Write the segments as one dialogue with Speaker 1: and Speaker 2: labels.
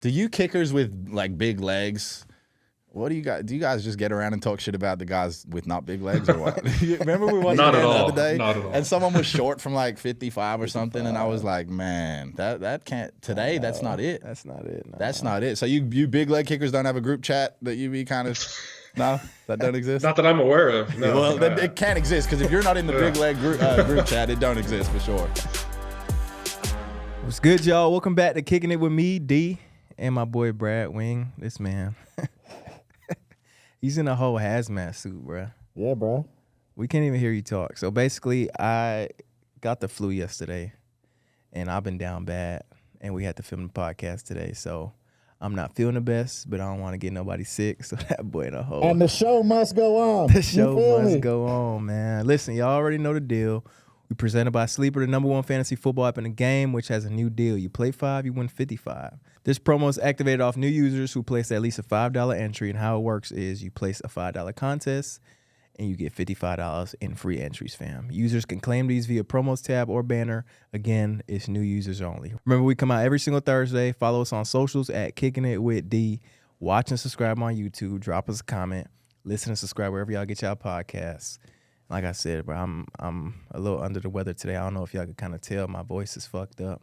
Speaker 1: Do you kickers with like big legs? What do you guys? Do you guys just get around and talk shit about the guys with not big legs or what? Remember we watched the other day,
Speaker 2: Not at all.
Speaker 1: and someone was short from like 55 or something, and I was like, man, that can't today. That's not it.
Speaker 3: That's not it. No.
Speaker 1: That's not it. So you big leg kickers don't have a group chat that you be kind of. No, that don't exist.
Speaker 2: Not that I'm aware of. No.
Speaker 1: Well, it can't exist because if you're not in the big leg group chat, it don't exist for sure.
Speaker 3: What's good, y'all? Welcome back to Kicking It with me, D, and my boy Brad Wing. This man, he's in a whole hazmat suit, bro.
Speaker 4: Yeah, bro.
Speaker 3: We can't even hear you talk. So basically, I got the flu yesterday, and I've been down bad, and we had to film the podcast today. So I'm not feeling the best, but I don't want to get nobody sick. So that boy in a hole.
Speaker 4: And the show must go on.
Speaker 3: The show must go on, man. Listen, y'all already know the deal. We presented by Sleeper, the #1 fantasy football app in the game, which has a new deal. You play 5, you win 55. This promo is activated off new users who place at least a $5 entry, and how it works is you place a $5 contest, and you get $55 in free entries, fam. Users can claim these via promos tab or banner. Again, it's new users only. Remember, we come out every single Thursday. Follow us on socials at Kicking It with D. Watch and subscribe on YouTube. Drop us a comment. Listen and subscribe wherever y'all get y'all podcasts. Like I said, bro, I'm a little under the weather today. I don't know if y'all could kind of tell my voice is fucked up.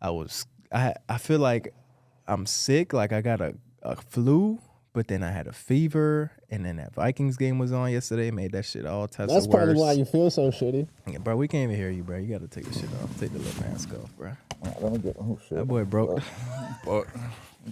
Speaker 3: I feel like I'm sick, like I got a flu, but then I had a fever, and then that Vikings game was on yesterday, made that shit all types of worse.
Speaker 4: That's probably why you feel so shitty.
Speaker 3: Yeah, bro, we can't even hear you, bro. You got to take the shit off. Take the little mask off, bro.
Speaker 4: Let me get, oh, shit.
Speaker 3: That boy broke.
Speaker 1: Boy,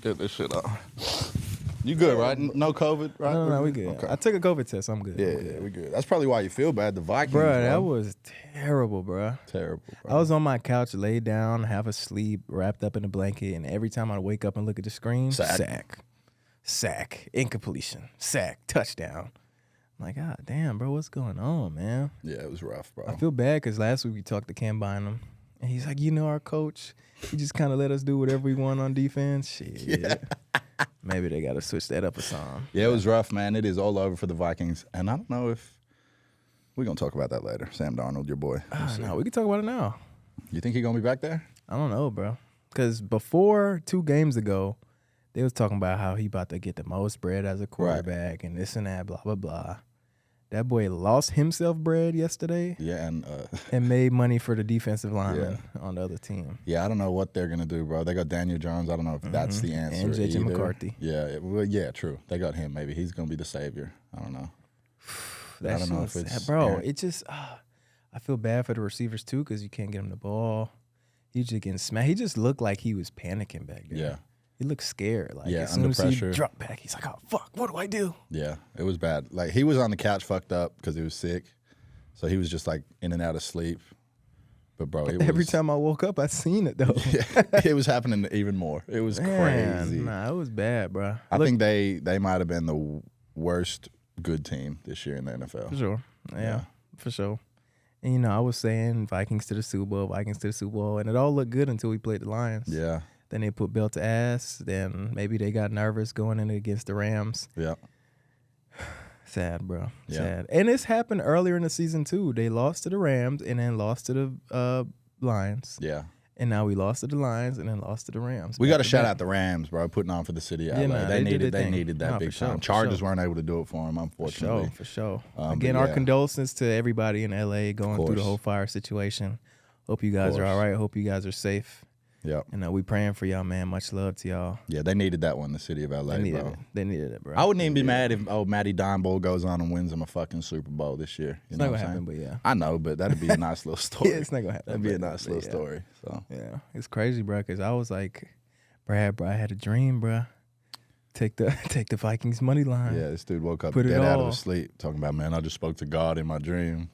Speaker 1: get this shit off. You good, right? No COVID, right?
Speaker 3: No, we good.
Speaker 1: Okay.
Speaker 3: I took a COVID test. I'm good.
Speaker 1: Yeah, we good. That's probably why you feel bad. The Vikings,
Speaker 3: Bro, that was terrible, bro.
Speaker 1: terrible. Bro.
Speaker 3: I was on my couch, laid down, half asleep, wrapped up in a blanket, and every time I wake up and look at the screen, sack, incompletion, sack, touchdown. I'm like, God damn, bro, what's going on, man?
Speaker 1: Yeah, it was rough, bro.
Speaker 3: I feel bad because last week we talked to Cam Bynum, and he's like, our coach, he just kind of let us do whatever we want on defense. Shit. Yeah. Maybe they got to switch that up or something.
Speaker 1: Yeah, it was rough, man. It is all over for the Vikings. And I don't know if we're going to talk about that later. Sam Darnold, your boy.
Speaker 3: No, we can talk about it now.
Speaker 1: You think he's going to be back there?
Speaker 3: I don't know, bro. Because before 2 games ago, they was talking about how he about to get the most bread as a quarterback and this and that, blah, blah, blah. That boy lost himself bread yesterday.
Speaker 1: Yeah,
Speaker 3: and made money for the defensive lineman on the other team.
Speaker 1: Yeah, I don't know what they're going to do, bro. They got Daniel Jones. I don't know if that's the answer.
Speaker 3: And J.J.
Speaker 1: either.
Speaker 3: McCarthy.
Speaker 1: Yeah, true. They got him. Maybe he's going to be the savior. I don't know.
Speaker 3: I don't know if it's... Bro, it just... I feel bad for the receivers, too, because you can't get him the ball. He's just getting smacked. He just looked like he was panicking back there.
Speaker 1: Yeah.
Speaker 3: He looked scared. Like, as
Speaker 1: under
Speaker 3: soon as
Speaker 1: pressure.
Speaker 3: he dropped back, he's like, oh, fuck, what do I do?
Speaker 1: Yeah, it was bad. Like, he was on the couch fucked up because he was sick. So he was just, like, in and out of sleep. But, bro,
Speaker 3: Every time I woke up, I seen it, though.
Speaker 1: Yeah, it was happening even more. It was crazy.
Speaker 3: Nah, it was bad, bro.
Speaker 1: I think they might have been the worst good team this year in the NFL.
Speaker 3: For sure. Yeah, for sure. And, I was saying Vikings to the Super Bowl, and it all looked good until we played the Lions.
Speaker 1: Yeah.
Speaker 3: Then they put belt to ass. Then maybe they got nervous going in against the Rams.
Speaker 1: Yeah.
Speaker 3: Sad, bro.
Speaker 1: Yeah.
Speaker 3: Sad. And it's happened earlier in the season, too. They lost to the Rams and then lost to the Lions.
Speaker 1: Yeah.
Speaker 3: And now we lost to the Lions and then lost to the Rams.
Speaker 1: We got to shout out the Rams, bro, putting on for the city of LA.
Speaker 3: Nah,
Speaker 1: they needed that
Speaker 3: Nah,
Speaker 1: big
Speaker 3: for sure,
Speaker 1: time.
Speaker 3: for
Speaker 1: Chargers
Speaker 3: sure.
Speaker 1: weren't able to do it for them, unfortunately.
Speaker 3: For sure.
Speaker 1: But
Speaker 3: Again, our condolences to everybody in LA going through the whole fire situation. Hope you guys are all right. Hope you guys are safe.
Speaker 1: Yeah.
Speaker 3: And we praying for y'all, man. Much love to y'all.
Speaker 1: Yeah, they needed that one, the city of LA, bro.
Speaker 3: They needed it, bro.
Speaker 1: I wouldn't even be mad if Matty Dimeball goes on and wins them a fucking Super Bowl this year.
Speaker 3: It's not going to happen, but yeah.
Speaker 1: I know, but that'd be a nice little story.
Speaker 3: Yeah, it's not going to happen.
Speaker 1: That'd be a nice little story. So
Speaker 3: yeah, it's crazy, bro, because I was like, Brad, I had a dream, bro. Take the Vikings money line.
Speaker 1: yeah, this dude woke up
Speaker 3: Put it
Speaker 1: dead out of
Speaker 3: all.
Speaker 1: his sleep talking about, man, I just spoke to God in my dream.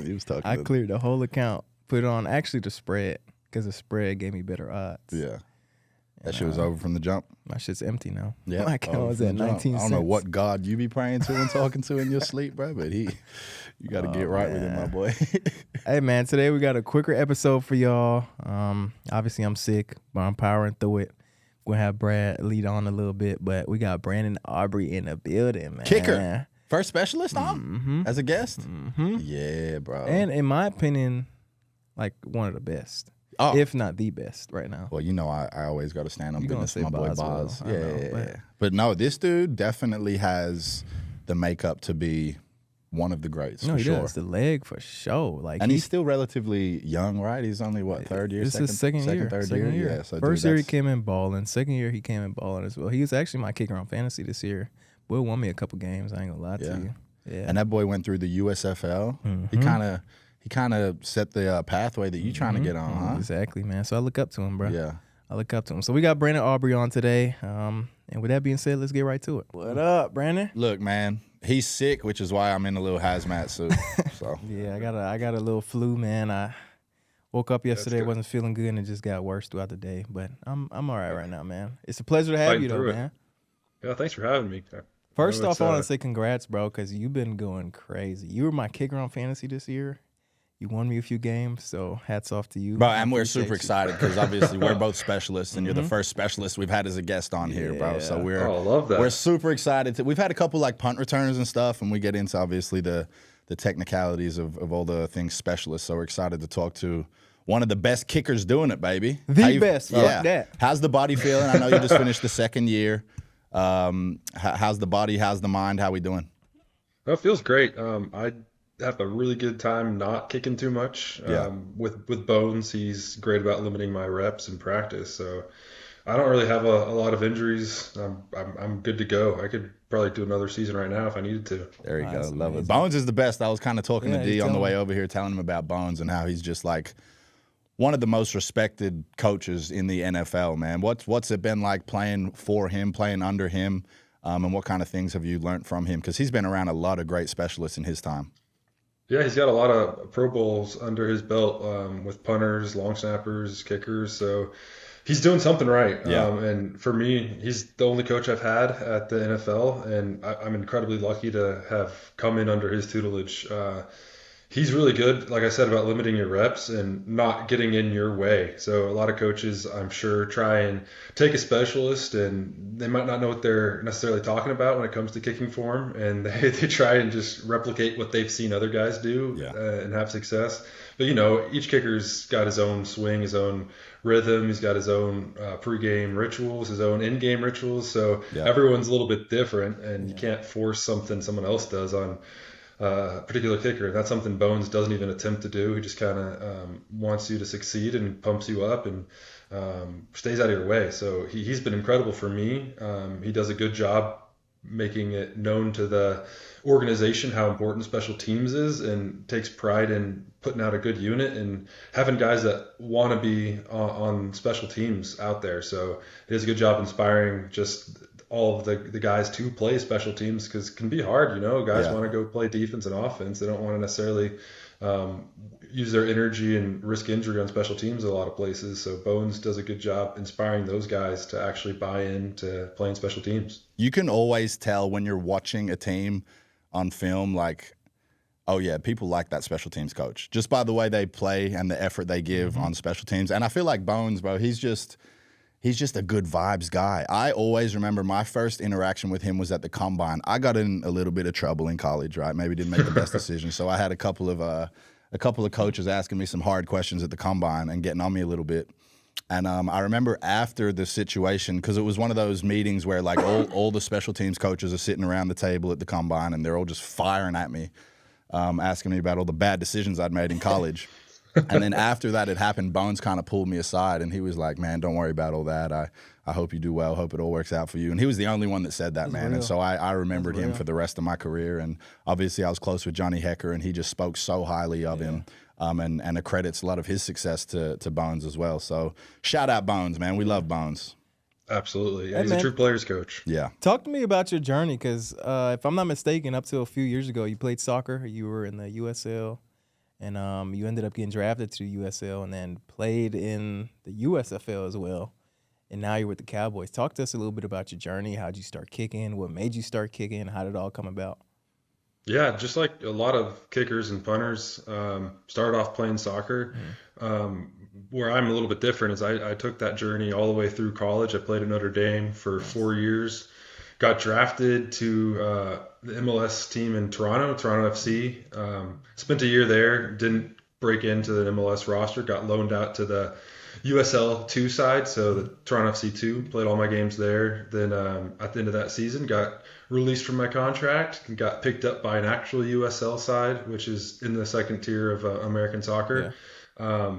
Speaker 1: He was talking
Speaker 3: I cleared the whole account, put it on actually the spread, because the spread gave me better odds.
Speaker 1: Yeah. That shit was over from the jump.
Speaker 3: My shit's empty now.
Speaker 1: Yeah,
Speaker 3: My account was at 19
Speaker 1: I
Speaker 3: cents.
Speaker 1: don't know what God you be praying to and talking to in your sleep, bro, but you got to get right with him, my boy.
Speaker 3: Hey, man, today we got a quicker episode for y'all. Obviously, I'm sick, but I'm powering through it. We're going to have Brad lead on a little bit, but we got Brandon Aubrey in the building, man.
Speaker 1: Kicker. First specialist on as a guest? Yeah, bro.
Speaker 3: And in my opinion, like one of the best. if not the best right now.
Speaker 1: Well, you know, I always got to stand on
Speaker 3: You gonna
Speaker 1: business
Speaker 3: say
Speaker 1: for my boy
Speaker 3: Boswell.
Speaker 1: Boz.
Speaker 3: I know,
Speaker 1: Yeah. But no, this dude definitely has the makeup to be one of the greats.
Speaker 3: No,
Speaker 1: for
Speaker 3: he
Speaker 1: sure.
Speaker 3: does. The leg for sure. Like,
Speaker 1: And he's still relatively young, right? He's only third year?
Speaker 3: This is his second year.
Speaker 1: Yeah. So
Speaker 3: First
Speaker 1: dude,
Speaker 3: year he came in balling. Second year he came in balling as well. He was actually my kicker on fantasy this year. Will won me a couple games. I ain't gonna lie to you. Yeah.
Speaker 1: And that boy went through the USFL. He kind of set the pathway that you trying to get on, huh?
Speaker 3: Exactly, man. So I look up to him, bro.
Speaker 1: Yeah.
Speaker 3: I look up to him. So we got Brandon Aubrey on today. And with that being said, let's get right to it. What up, Brandon?
Speaker 1: Look, man, he's sick, which is why I'm in a little hazmat suit. So
Speaker 3: Yeah, I got a little flu, man. I woke up yesterday, wasn't feeling good, and it just got worse throughout the day. But I'm all right now, man. It's a pleasure to have
Speaker 2: Fighting
Speaker 3: you, though,
Speaker 2: through it.
Speaker 3: man.
Speaker 2: Yeah, thanks for having me.
Speaker 3: First
Speaker 2: know
Speaker 3: off,
Speaker 2: it's,
Speaker 3: I want to say congrats, bro, because you've been going crazy. You were my kicker on fantasy this year. You won me a few games, so hats off to you.
Speaker 1: Bro,
Speaker 3: I
Speaker 1: and we're
Speaker 3: appreciate
Speaker 1: super
Speaker 3: you.
Speaker 1: excited because obviously we're both specialists, and you're the first specialist we've had as a guest on here, bro. So
Speaker 3: Yeah.
Speaker 2: I love that.
Speaker 1: we're super excited. We've had a couple like punt returners and stuff, and we get into obviously the technicalities of all the things specialists. So we're excited to talk to one of the best kickers doing it, baby.
Speaker 3: The best. Fuck that.
Speaker 1: How's the body feeling? I know you just finished the second year. How's the body? How's the mind? How we doing?
Speaker 2: That feels great. I have a really good time not kicking too much.
Speaker 1: Yeah.
Speaker 2: With Bones, he's great about limiting my reps in practice. So I don't really have a lot of injuries. I'm good to go. I could probably do another season right now if I needed to.
Speaker 1: There you go.
Speaker 3: That's
Speaker 1: Love it.
Speaker 3: amazing.
Speaker 1: Bones is the best. I was kind of talking
Speaker 3: Yeah,
Speaker 1: to D
Speaker 3: he's
Speaker 1: on the
Speaker 3: telling
Speaker 1: way
Speaker 3: me.
Speaker 1: over here, telling him about Bones and how he's just like one of the most respected coaches in the NFL, man. What's it been like playing for him, playing under him, and what kind of things have you learned from him? Because he's been around a lot of great specialists in his time.
Speaker 2: Yeah, he's got a lot of Pro Bowls under his belt with punters, long snappers, kickers. So he's doing something right.
Speaker 1: Yeah.
Speaker 2: And for me, he's the only coach I've had at the NFL, and I'm incredibly lucky to have come in under his tutelage. He's really good, like I said, about limiting your reps and not getting in your way. So a lot of coaches, I'm sure, try and take a specialist, and they might not know what they're necessarily talking about when it comes to kicking form, and they try and just replicate what they've seen other guys do and have success. But, you know, each kicker's got his own swing, his own rhythm. He's got his own pregame rituals, his own in-game rituals. So everyone's a little bit different, and you can't force something someone else does on particular kicker. That's something Bones doesn't even attempt to do. He just kind of wants you to succeed and pumps you up and stays out of your way. So he's been incredible for me. He does a good job making it known to the organization how important special teams is, and takes pride in putting out a good unit and having guys that want to be on special teams out there. So he does a good job inspiring just all of the guys to play special teams, because it can be hard, you know. Guys want to go play defense and offense. They don't want to necessarily use their energy and risk injury on special teams a lot of places. So Bones does a good job inspiring those guys to actually buy into playing special teams.
Speaker 1: You can always tell when you're watching a team on film, like, oh yeah, people like that special teams coach just by the way they play and the effort they give on special teams. And I feel like Bones, bro, he's just a good vibes guy. I always remember my first interaction with him was at the combine. I got in a little bit of trouble in college, right? Maybe didn't make the best decision. So I had a couple of coaches asking me some hard questions at the combine and getting on me a little bit. And I remember after the situation, because it was one of those meetings where like all the special teams coaches are sitting around the table at the combine, and they're all just firing at me, asking me about all the bad decisions I'd made in college. And then after that had happened, Bones kind of pulled me aside, and he was like, man, don't worry about all that. I hope you do well. Hope it all works out for you. And he was the only one that said that, man.
Speaker 3: real.
Speaker 1: And so I remembered him for the rest of my career. And obviously I was close with Johnny Hecker, and he just spoke so highly of him, and accredits a lot of his success to Bones as well. So shout out Bones, man. We love Bones.
Speaker 2: Absolutely. Yeah,
Speaker 3: Hey,
Speaker 2: he's
Speaker 3: man.
Speaker 2: a true players coach.
Speaker 1: Yeah.
Speaker 3: Talk to me about your journey, because if I'm not mistaken, up till a few years ago, you played soccer. You were in the USL, and you ended up getting drafted to the USL and then played in the USFL as well. And now you're with the Cowboys. Talk to us a little bit about your journey. How'd you start kicking? What made you start kicking? How did it all come about?
Speaker 2: Yeah, just like a lot of kickers and punters, started off playing soccer. Where I'm a little bit different is I took that journey all the way through college. I played at Notre Dame for 4 years, got drafted to the MLS team in Toronto FC. Spent a year there, didn't break into the MLS roster, got loaned out to the USL 2 side, so the Toronto FC 2, played all my games there. Then at the end of that season, got released from my contract and got picked up by an actual USL side, which is in the second tier of American soccer. Yeah.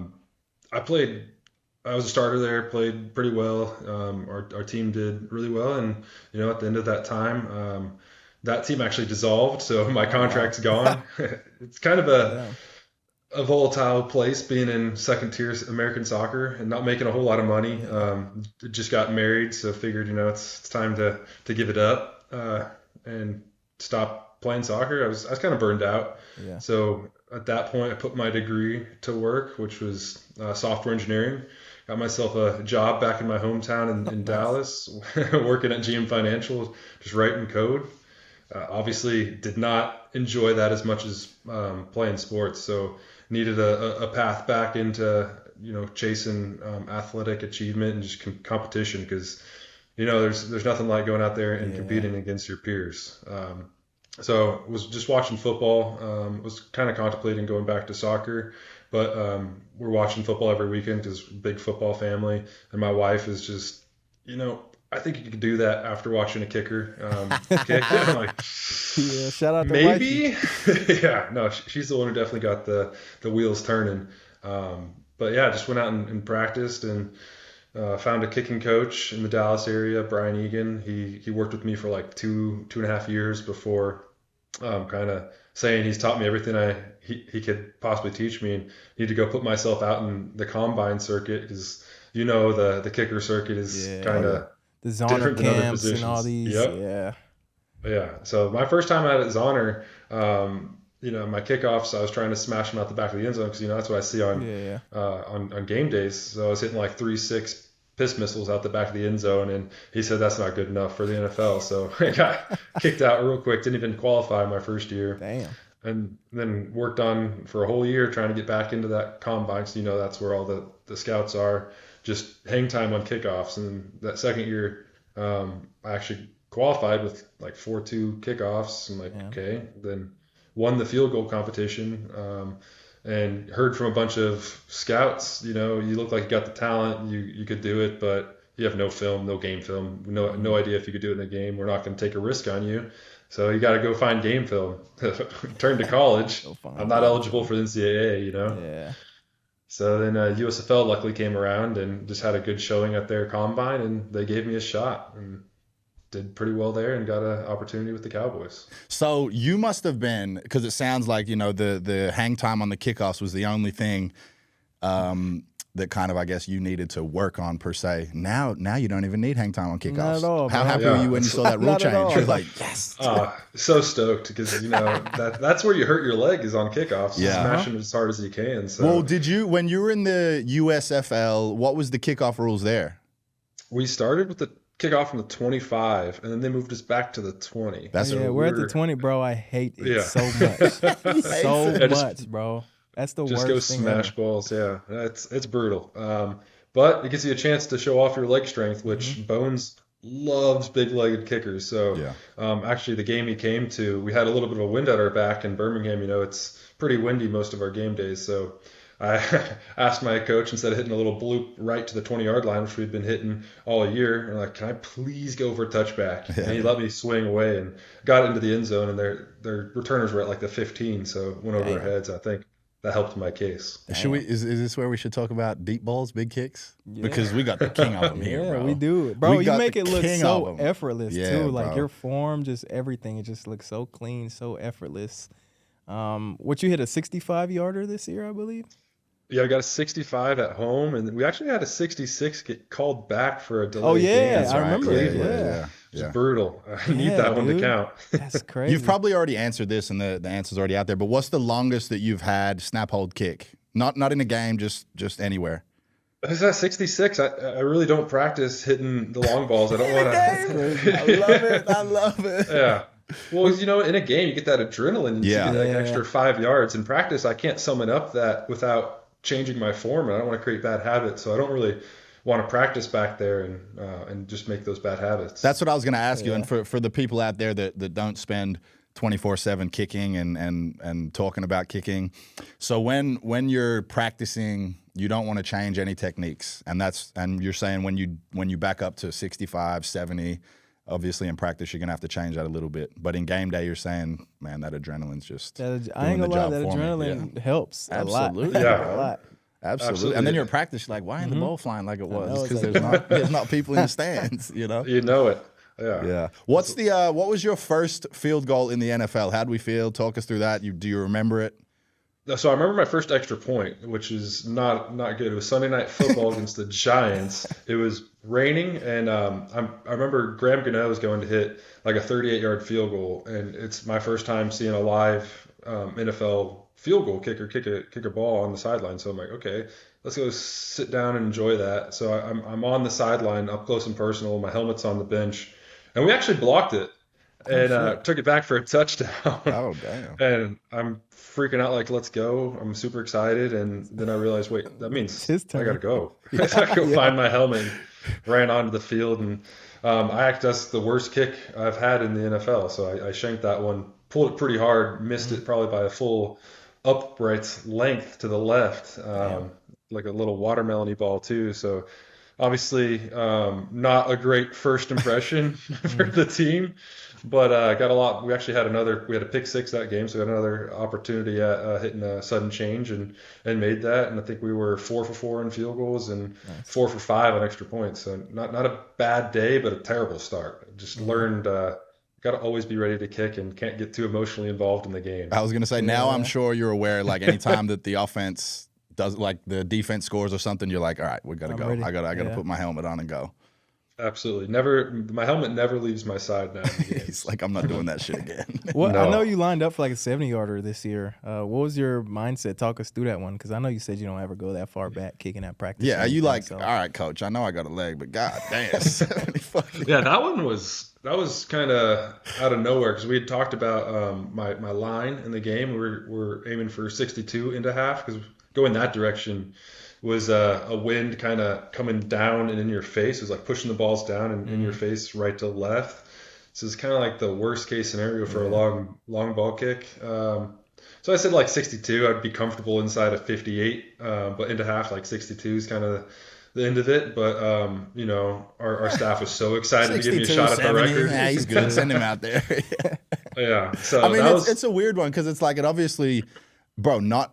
Speaker 2: I was a starter there, played pretty well. Our team did really well, and at the end of that time, that team actually dissolved, so my contract's gone. It's kind of a volatile place being in second tier American soccer and not making a whole lot of money. Just got married, so figured it's time to give it up and stop playing soccer. I was kind of burned out. Yeah. So at that point, I put my degree to work, which was software engineering. Got myself a job back in my hometown in Dallas, working at GM Financial, just writing code. Obviously did not enjoy that as much as playing sports, so needed a path back into chasing athletic achievement and just competition, because there's nothing like going out there and competing against your peers. So was just watching football, was kind of contemplating going back to soccer, but we're watching football every weekend because big football family, and my wife is just I think you could do that after watching a kicker kick. I'm like,
Speaker 3: yeah, shout out to
Speaker 2: maybe. Yeah, no, she's the one who definitely got the wheels turning. But yeah, just went out and practiced, and found a kicking coach in the Dallas area, Brian Egan. He worked with me for like two and a half years before kind of saying he's taught me everything he could possibly teach me, and need to go put myself out in the combine circuit, because the kicker circuit is kind of
Speaker 3: the Zoner camps and all these.
Speaker 2: Yep. Yeah. So my first time out at Zoner, my kickoffs, I was trying to smash them out the back of the end zone, because that's what I see on game days. So I was hitting like 3-6 piss missiles out the back of the end zone, and he said that's not good enough for the NFL. So I got kicked out real quick. Didn't even qualify my first year.
Speaker 3: Damn.
Speaker 2: And then worked on for a whole year trying to get back into that combine. So that's where all the scouts are. Just hang time on kickoffs. And that second year, I actually qualified with like 4-2 kickoffs. I'm like, okay. Then won the field goal competition, and heard from a bunch of scouts, you look like you got the talent, you could do it, but you have no film, no game film, no idea if you could do it in a game. We're not going to take a risk on you. So you got to go find game film. Turn to college. I'm not eligible for the NCAA,
Speaker 3: Yeah.
Speaker 2: So then USFL luckily came around and just had a good showing at their combine, and they gave me a shot and did pretty well there and got an opportunity with the Cowboys.
Speaker 1: So you must have been, because it sounds like, the hang time on the kickoffs was the only thing that kind of, I guess, you needed to work on per se. Now you don't even need hang time on kickoffs.
Speaker 3: Not at all,
Speaker 1: How happy were you when you saw that rule change? You're like, yes.
Speaker 2: So stoked, because that's where you hurt your leg is on kickoffs.
Speaker 1: Yeah.
Speaker 2: Smash them as hard as you can. So.
Speaker 1: Well, did you, when you were in the USFL, what was the kickoff rules there?
Speaker 2: We started with the kickoff from the 25, and then they moved us back to the 20.
Speaker 3: We're at the 20, bro. I hate it so much. So much, bro. That's the worst thing.
Speaker 2: Just go smash balls. Yeah, it's brutal. But it gives you a chance to show off your leg strength, which Bones loves big-legged kickers. So actually, the game he came to, we had a little bit of a wind at our back in Birmingham. It's pretty windy most of our game days. So I asked my coach, instead of hitting a little bloop right to the 20-yard line, which we'd been hitting all year, I'm like, can I please go for a touchback? And he let me swing away and got into the end zone, and their returners were at like the 15, so went over our heads. I think that helped my case.
Speaker 1: Is this where we should talk about deep balls, big kicks? Yeah. Because we got the king of them here, bro.
Speaker 3: Yeah, we do. Bro, you make it look so effortless, too. Like, your form, just everything. It just looks so clean, so effortless. What, you hit a 65-yarder this year, I believe?
Speaker 2: Yeah, I got a 65 at home, and we actually had a 66 get called back for a delay.
Speaker 3: Oh, yeah,
Speaker 2: game.
Speaker 3: I remember. Yeah.
Speaker 2: It's brutal. I need that one to count.
Speaker 3: That's crazy.
Speaker 1: You've probably already answered this, and the answer's already out there, but what's the longest that you've had snap, hold, kick? Not in a game, just anywhere.
Speaker 2: Is that 66? I really don't practice hitting the long balls. I don't want
Speaker 1: to. I love it.
Speaker 2: Yeah. Well, in a game, you get that adrenaline. You get that extra 5 yards. In practice, I can't summon up that without changing my form, and I don't want to create bad habits, so I don't really want to practice back there and just make those bad habits.
Speaker 1: That's what I was going to ask you. And for the people out there that don't spend 24/7 kicking and talking about kicking. So when you're practicing, you don't want to change any techniques, and you're saying when you back up to 65, 70, obviously in practice you're gonna have to change that a little bit. But in game day, you're saying, man, that adrenaline's just
Speaker 3: I ain't
Speaker 1: doing
Speaker 3: gonna
Speaker 1: the
Speaker 3: lie,
Speaker 1: job
Speaker 3: that
Speaker 1: for me.
Speaker 3: adrenaline helps a
Speaker 1: Absolutely.
Speaker 3: lot.
Speaker 2: Yeah.
Speaker 3: a lot.
Speaker 1: Absolutely. And then you're at practice, you're like, why ain't the ball flying like it
Speaker 3: know,
Speaker 1: was?
Speaker 3: it's
Speaker 1: Because
Speaker 3: like-
Speaker 1: there's not people in the stands, you know?
Speaker 2: You know it. Yeah.
Speaker 1: Yeah. What was your first field goal in the NFL? How'd we feel? Talk us through that. Do you remember it?
Speaker 2: So I remember my first extra point, which is not good. It was Sunday Night Football against the Giants. It was raining, and I remember Graham Gano was going to hit like a 38-yard field goal, and it's my first time seeing a live NFL field goal kicker kick a ball on the sideline. So I'm like, okay, let's go sit down and enjoy that. So I'm on the sideline up close and personal. My helmet's on the bench, and we actually blocked it and took it back for a touchdown.
Speaker 1: Oh, damn.
Speaker 2: And I'm freaking out, like, let's go. I'm super excited. And then I realized, wait, that means
Speaker 3: His
Speaker 2: I
Speaker 3: turn.
Speaker 2: got to go. I got to go find my helmet. And ran onto the field. And that's the worst kick I've had in the NFL. So I shanked that one, pulled it pretty hard, missed it probably by a full upright length to the left, like a little watermelon-y ball too. So obviously not a great first impression for the team. But got a lot. We actually had a pick six that game, so we had another opportunity at hitting a sudden change and made that. And I think we were 4 for 4 in field goals and 4 for 5 on extra points. So not a bad day, but a terrible start. Just learned got to always be ready to kick and can't get too emotionally involved in the game.
Speaker 1: I was gonna say, now I'm sure you're aware, like anytime that the offense does, like the defense scores or something, you're like, all right, we gotta go.
Speaker 3: ready.
Speaker 1: I gotta put my helmet on and go.
Speaker 2: Absolutely. My helmet never leaves my side now.
Speaker 1: He's like, I'm not doing that shit again.
Speaker 3: What
Speaker 2: No.
Speaker 3: I know you lined up for like a 70-yarder this year. What was your mindset? Talk us through that one, because I know you said you don't ever go that far back kicking at practice.
Speaker 1: Yeah,
Speaker 3: or
Speaker 1: are you
Speaker 3: anything,
Speaker 1: like,
Speaker 3: so-
Speaker 1: all right, coach, I know I got a leg, but god damn, 70 fucking-
Speaker 2: Yeah, that was kind of out of nowhere because we had talked about my line in the game. We're aiming for 62 into half because going that direction was a wind kind of coming down and in your face. It was like pushing the balls down and in your face right to left. So it's kind of like the worst case scenario for a long ball kick. So I said like 62. I'd be comfortable inside of 58, but into half like 62 is kind of the end of it. But our staff was so excited to give me a
Speaker 1: 62,
Speaker 2: shot at the
Speaker 1: 70,
Speaker 2: record.
Speaker 1: yeah, he's good. Send him out there.
Speaker 2: Yeah. So
Speaker 1: I mean,
Speaker 2: that was,
Speaker 1: it's a weird one because it's like, it obviously, bro, not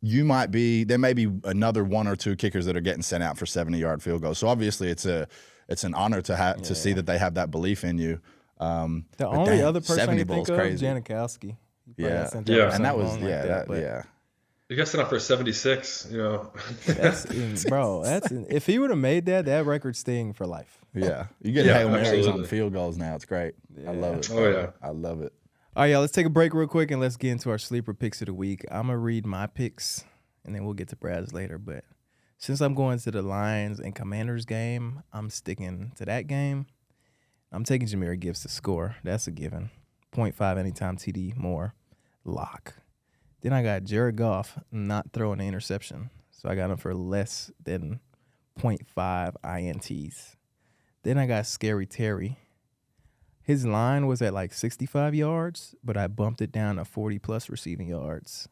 Speaker 1: you might be, there may be another 1 or 2 kickers that are getting sent out for 70-yard field goals. So obviously it's an honor to have to see that they have that belief in you.
Speaker 3: The
Speaker 1: but
Speaker 3: only
Speaker 1: damn,
Speaker 3: other person
Speaker 1: 70
Speaker 3: I can think
Speaker 1: ball's
Speaker 3: of,
Speaker 1: crazy.
Speaker 3: Janikowski.
Speaker 1: Yeah,
Speaker 2: Yeah.
Speaker 1: and
Speaker 3: And
Speaker 1: that was but
Speaker 2: you got sent out for a 76,
Speaker 3: That's bro. If he would have made that record's staying for life.
Speaker 1: yeah. You get
Speaker 2: Yeah,
Speaker 1: Hail Marys on
Speaker 2: absolutely.
Speaker 1: field goals now. It's great. I love it.
Speaker 2: Oh, yeah.
Speaker 1: I love it.
Speaker 3: All right, y'all. Let's take a break real quick and let's get into our sleeper picks of the week. I'm gonna read my picks and then we'll get to Brad's later. But since I'm going to the Lions and Commanders game, I'm sticking to that game. I'm taking Jahmyr Gibbs to score. That's a given. 0.5 anytime TD more. Lock. Then I got Jared Goff not throwing an interception. So I got him for less than 0.5 INTs. Then I got Scary Terry. His line was at like 65 yards, but I bumped it down to 40-plus receiving yards.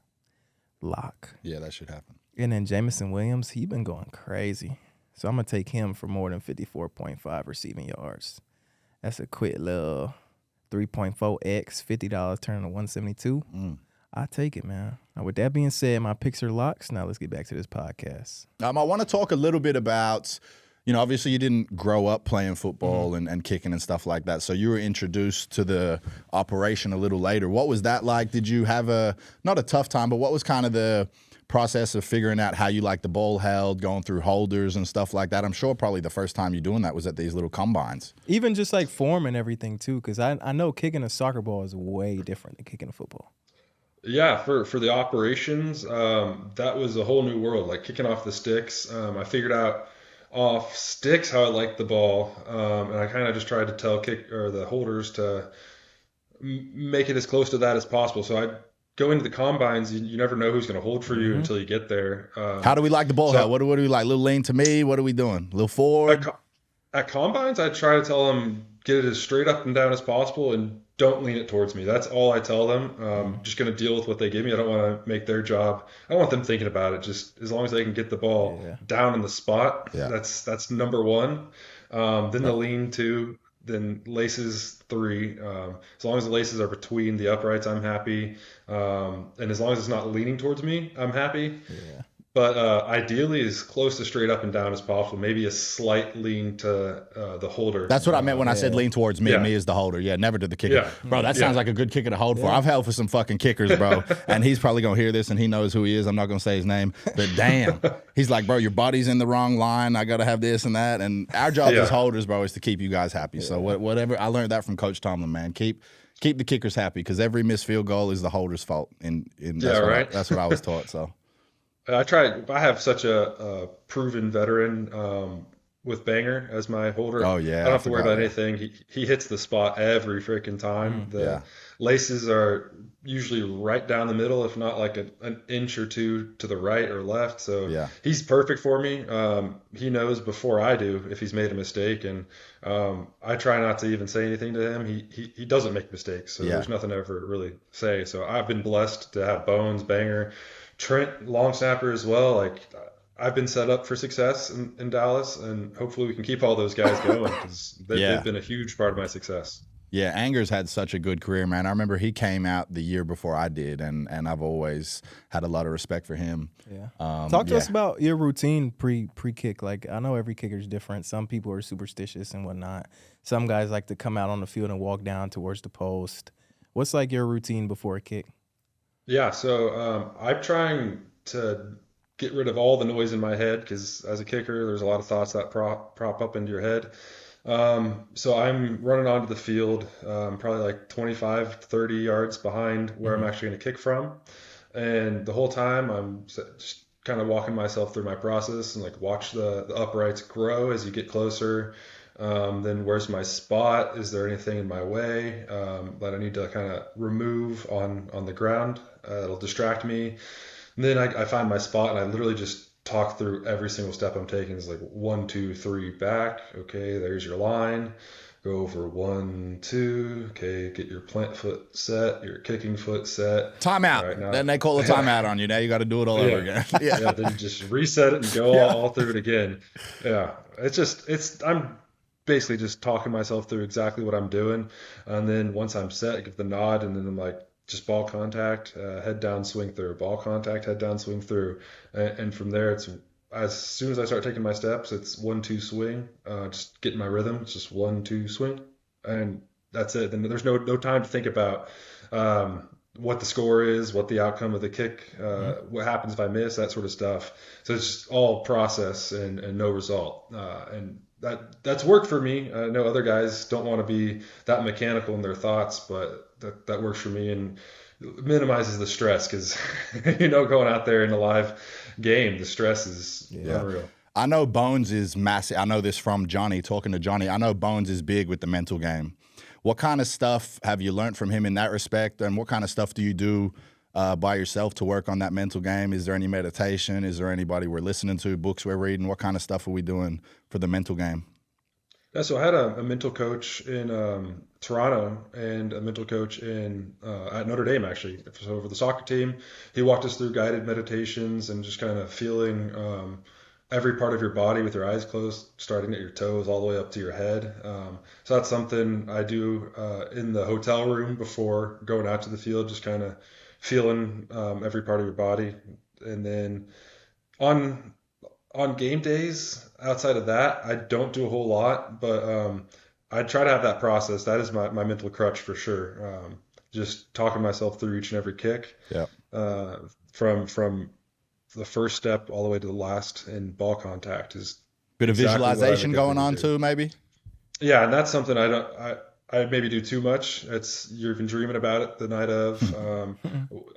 Speaker 3: Lock.
Speaker 1: Yeah, that should happen.
Speaker 3: And then Jamison Williams, he been going crazy. So I'm going to take him for more than 54.5 receiving yards. That's a quick little 3.4x, $50 turning to 172. I take it, man. Now, with that being said, my picks are locks. Now let's get back to this podcast.
Speaker 1: I want to talk a little bit about, obviously you didn't grow up playing football and kicking and stuff like that. So you were introduced to the operation a little later. What was that like? Did you have not a tough time, but what was kind of the process of figuring out how you like the ball held, going through holders and stuff like that? I'm sure probably the first time you doing that was at these little combines.
Speaker 3: Even just like form and everything too, because I know kicking a soccer ball is way different than kicking a football.
Speaker 2: Yeah, for the operations, that was a whole new world. Like kicking off the sticks, I figured out off sticks how I liked the ball, and I kind of just tried to tell the holders to make it as close to that as possible. So I go into the combines, you never know who's going to hold for you until you get there.
Speaker 1: How do we like the ball held? What do we like? Little lean to me? What are we doing? Little forward?
Speaker 2: At combines, I try to tell them get it as straight up and down as possible, and don't lean it towards me. That's all I tell them. Just going to deal with what they give me. I don't want to make their job. I don't want them thinking about it. Just as long as they can get the ball down in the spot, that's number one. Then the lean 2, then laces 3. As long as the laces are between the uprights, I'm happy. And as long as it's not leaning towards me, I'm happy.
Speaker 3: Yeah.
Speaker 2: But ideally, as close to straight up and down as possible. Maybe a slight lean to the holder.
Speaker 1: That's what I meant when I said lean towards me. Me as the holder. Yeah, never to the kicker.
Speaker 2: Yeah.
Speaker 1: Bro, that sounds like a good kicker to hold for. I've held for some fucking kickers, bro. And he's probably going to hear this and he knows who he is. I'm not going to say his name. But damn. He's like, bro, your body's in the wrong line. I got to have this and that. And our job as holders, bro, is to keep you guys happy. So whatever. I learned that from Coach Tomlin, man. Keep the kickers happy because every missed field goal is the holder's fault. That's what I was taught, so.
Speaker 2: I have such a proven veteran with Banger as my holder.
Speaker 1: Oh, yeah.
Speaker 2: I don't have to worry about anything. He hits the spot every freaking time. The laces are usually right down the middle, if not like an inch or two to the right or left. So he's perfect for me. He knows before I do if he's made a mistake, and I try not to even say anything to him. He doesn't make mistakes, so there's nothing to ever really say. So I've been blessed to have Bones, Banger, Trent, long snapper as well. Like I've been set up for success in Dallas, and hopefully we can keep all those guys going because they've been a huge part of my success.
Speaker 1: Yeah, Anger's had such a good career, man. I remember he came out the year before I did, and I've always had a lot of respect for him.
Speaker 3: Yeah. Talk to us about your routine pre-kick. Like, I know every kicker's different. Some people are superstitious and whatnot. Some guys like to come out on the field and walk down towards the post. What's like your routine before a kick?
Speaker 2: Yeah, so I'm trying to get rid of all the noise in my head because as a kicker, there's a lot of thoughts that prop up into your head. So I'm running onto the field, probably like 25, 30 yards behind where I'm actually going to kick from. And the whole time I'm just kind of walking myself through my process and like watch the uprights grow as you get closer. Then where's my spot? Is there anything in my way that I need to kind of remove on the ground? It'll distract me. And then I find my spot and I literally just talk through every single step I'm taking. It's like 1, 2, 3 back. Okay, there's your line. Go over 1, 2. Okay, get your plant foot set, your kicking foot set.
Speaker 1: Timeout. Right, then they call a timeout on you. Now you got to do it all over again.
Speaker 2: Then just reset it and go all through it again. Yeah, I'm basically just talking myself through exactly what I'm doing. And then once I'm set, I give the nod, and then I'm like, just ball contact, head down, swing through. Ball contact, head down, swing through. And from there, it's as soon as I start taking my steps, it's 1, 2, swing. Just getting my rhythm. It's just 1, 2, swing. And that's it. Then there's no time to think about what the score is, what the outcome of the kick, what happens if I miss, that sort of stuff. So it's just all process and no result. And that's worked for me. I know other guys don't want to be that mechanical in their thoughts, but that works for me and minimizes the stress because, going out there in a live game, the stress is unreal.
Speaker 1: I know Bones is massive. I know this from Johnny, talking to Johnny. I know Bones is big with the mental game. What kind of stuff have you learned from him in that respect? And what kind of stuff do you do by yourself to work on that mental game? Is there any meditation? Is there anybody we're listening to, books we're reading? What kind of stuff are we doing for the mental game?
Speaker 2: Yeah, so I had a mental coach in Toronto and a mental coach at Notre Dame, actually. So for the soccer team, he walked us through guided meditations and just kind of feeling every part of your body with your eyes closed, starting at your toes all the way up to your head. So that's something I do in the hotel room before going out to the field, just kind of feeling every part of your body. And then on game days, outside of that, I don't do a whole lot, but I try to have that process. That is my mental crutch for sure. Just talking myself through each and every kick. Yeah. From the first step all the way to the last in ball contact is
Speaker 1: bit of visualization going on too, maybe.
Speaker 2: Yeah, and that's something I maybe do too much. You're even dreaming about it the night of.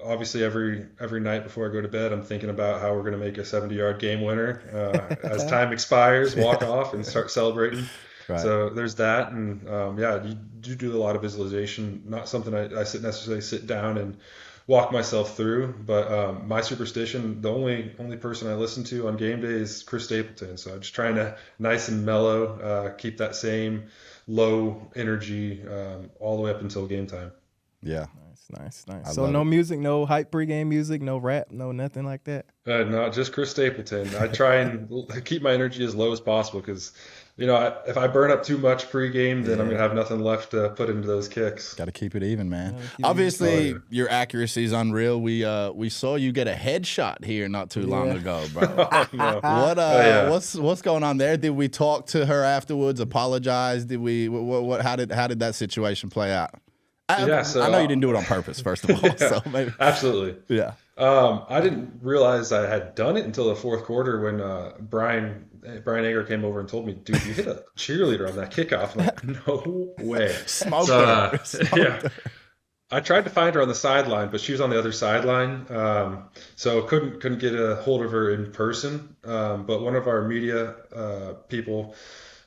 Speaker 2: Obviously, every night before I go to bed, I'm thinking about how we're going to make a 70-yard game winner. As time expires, walk off and start celebrating. Right. So there's that, and you do a lot of visualization. Not something I necessarily sit down and walk myself through, but my superstition, the only person I listen to on game day is Chris Stapleton. So I'm just trying to nice and mellow, keep that same low energy all the way up until game time.
Speaker 1: Yeah.
Speaker 3: Nice.
Speaker 1: I
Speaker 3: So
Speaker 1: love
Speaker 3: no
Speaker 1: it.
Speaker 3: music, no hype pregame music, no rap, no nothing like that.
Speaker 2: No, just Chris Stapleton. I try and keep my energy as low as possible because, if I burn up too much pregame, then I'm going to have nothing left to put into those kicks.
Speaker 1: Got to keep it even, man.
Speaker 3: Gotta keep it
Speaker 1: Obviously,
Speaker 2: even.
Speaker 1: your accuracy is unreal. We saw you get a headshot here not too long ago, bro.
Speaker 2: Oh, no.
Speaker 1: What what's going on there? Did we talk to her afterwards? Apologize? Did we? What? How did that situation play out?
Speaker 2: Yeah, so
Speaker 1: I know you didn't do it on purpose, first of all. So maybe.
Speaker 2: Absolutely.
Speaker 1: Yeah.
Speaker 2: I didn't realize I had done it until the fourth quarter when Brian Ager came over and told me, "Dude, you hit a cheerleader on that kickoff." I'm like, "No way!"
Speaker 1: Smoked
Speaker 2: So,
Speaker 1: her.
Speaker 2: yeah. I tried to find her on the sideline, but she was on the other sideline, so couldn't get a hold of her in person. But one of our media people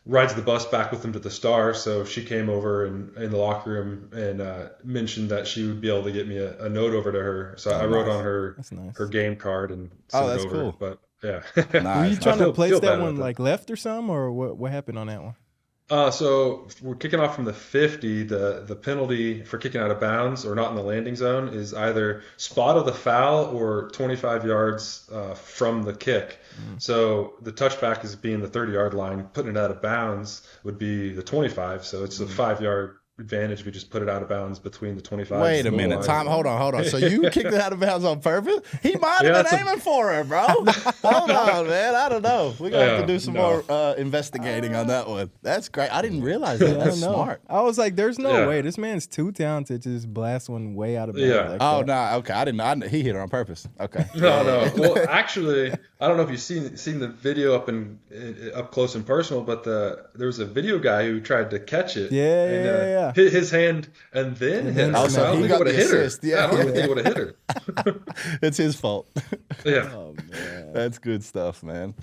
Speaker 2: rides the bus back with them to the Star, so she came over in the locker room and mentioned that she would be able to get me a note over to her. So I wrote on her
Speaker 3: That's nice.
Speaker 2: her game card and sent
Speaker 1: that's
Speaker 2: it over.
Speaker 1: cool.
Speaker 2: But yeah,
Speaker 3: Were
Speaker 1: Nice.
Speaker 3: you trying
Speaker 2: I
Speaker 3: to place
Speaker 2: feel
Speaker 3: that
Speaker 2: bad
Speaker 3: one
Speaker 2: about that.
Speaker 3: like left or something, or what happened on that one?
Speaker 2: So we're kicking off from the 50. The penalty for kicking out of bounds or not in the landing zone is either spot of the foul or 25 yards from the kick. So the touchback is being the 30-yard line. Putting it out of bounds would be the 25. So it's a 5-yard advantage if you just put it out of bounds between the 25.
Speaker 1: Wait a
Speaker 2: and the
Speaker 1: minute.
Speaker 2: line.
Speaker 1: Time. Hold on. So you kicked it out of bounds on purpose? He might have
Speaker 2: Yeah,
Speaker 1: been
Speaker 2: that's a-
Speaker 1: aiming for her, bro. Hold on, man. I don't know. We're gonna have to
Speaker 2: Yeah,
Speaker 1: do some
Speaker 2: no.
Speaker 1: more investigating on that one. That's great. I didn't realize that. That's
Speaker 3: I don't know.
Speaker 1: smart.
Speaker 3: I was like, there's no
Speaker 2: Yeah.
Speaker 3: way. This man's too talented to just blast one way out of bounds.
Speaker 2: Yeah.
Speaker 3: Like
Speaker 1: Oh
Speaker 3: that.
Speaker 1: no. Okay. I didn't. He hit her on purpose. Okay.
Speaker 2: No. Well, actually, I don't know if you've seen the video up close and personal, but there was a video guy who tried to catch it.
Speaker 3: Yeah,
Speaker 2: and,
Speaker 3: yeah.
Speaker 2: hit his hand and then hit her.
Speaker 3: Oh,
Speaker 2: So
Speaker 3: so
Speaker 2: I don't
Speaker 1: he
Speaker 2: think
Speaker 1: got
Speaker 2: it would have
Speaker 1: the
Speaker 2: hit her.
Speaker 1: assist. Yeah.
Speaker 2: I don't think it would have hit her.
Speaker 1: It's his fault.
Speaker 2: Yeah.
Speaker 3: Oh man.
Speaker 1: That's good stuff, man.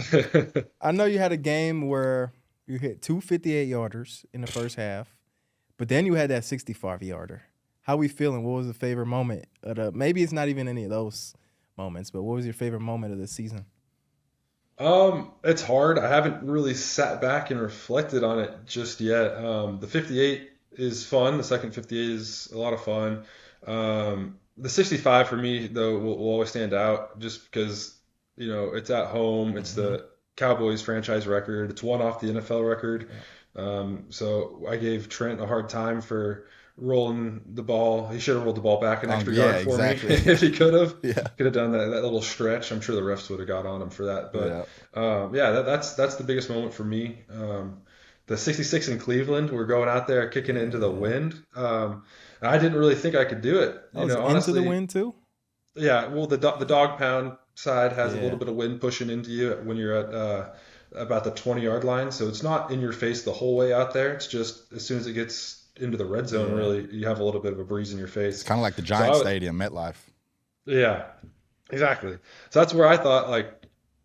Speaker 3: I know you had a game where you hit 2 58-yarders in the first half, but then you had that 65-yarder. How we feeling? What was the favorite moment? Maybe it's not even any of those moments, but what was your favorite moment of the season?
Speaker 2: It's hard. I haven't really sat back and reflected on it just yet. The 58 is fun. The second 58 is a lot of fun. The 65 for me, though, will always stand out just because, it's at home. It's the Cowboys franchise record. It's one off the NFL record. So I gave Trent a hard time for rolling the ball. He should have rolled the ball back an extra
Speaker 1: yeah,
Speaker 2: yard for
Speaker 1: exactly.
Speaker 2: me if he could have.
Speaker 1: Yeah.
Speaker 2: Could have done that little stretch. I'm sure the refs would have got on him for that. But
Speaker 1: Yeah.
Speaker 2: that's the biggest moment for me. The 66 in Cleveland, we're going out there kicking it into the wind. I didn't really think I could do it.
Speaker 3: Oh, it's
Speaker 2: honestly,
Speaker 3: into the wind too?
Speaker 2: Yeah, well, the dog pound side has a
Speaker 3: Yeah.
Speaker 2: little bit of wind pushing into you when you're at about the 20-yard line. So it's not in your face the whole way out there. It's just as soon as it gets into the red zone, really, you have a little bit of a breeze in your face.
Speaker 1: It's kind of like the Giant
Speaker 2: So
Speaker 1: Stadium, MetLife.
Speaker 2: Yeah, exactly. So that's where I thought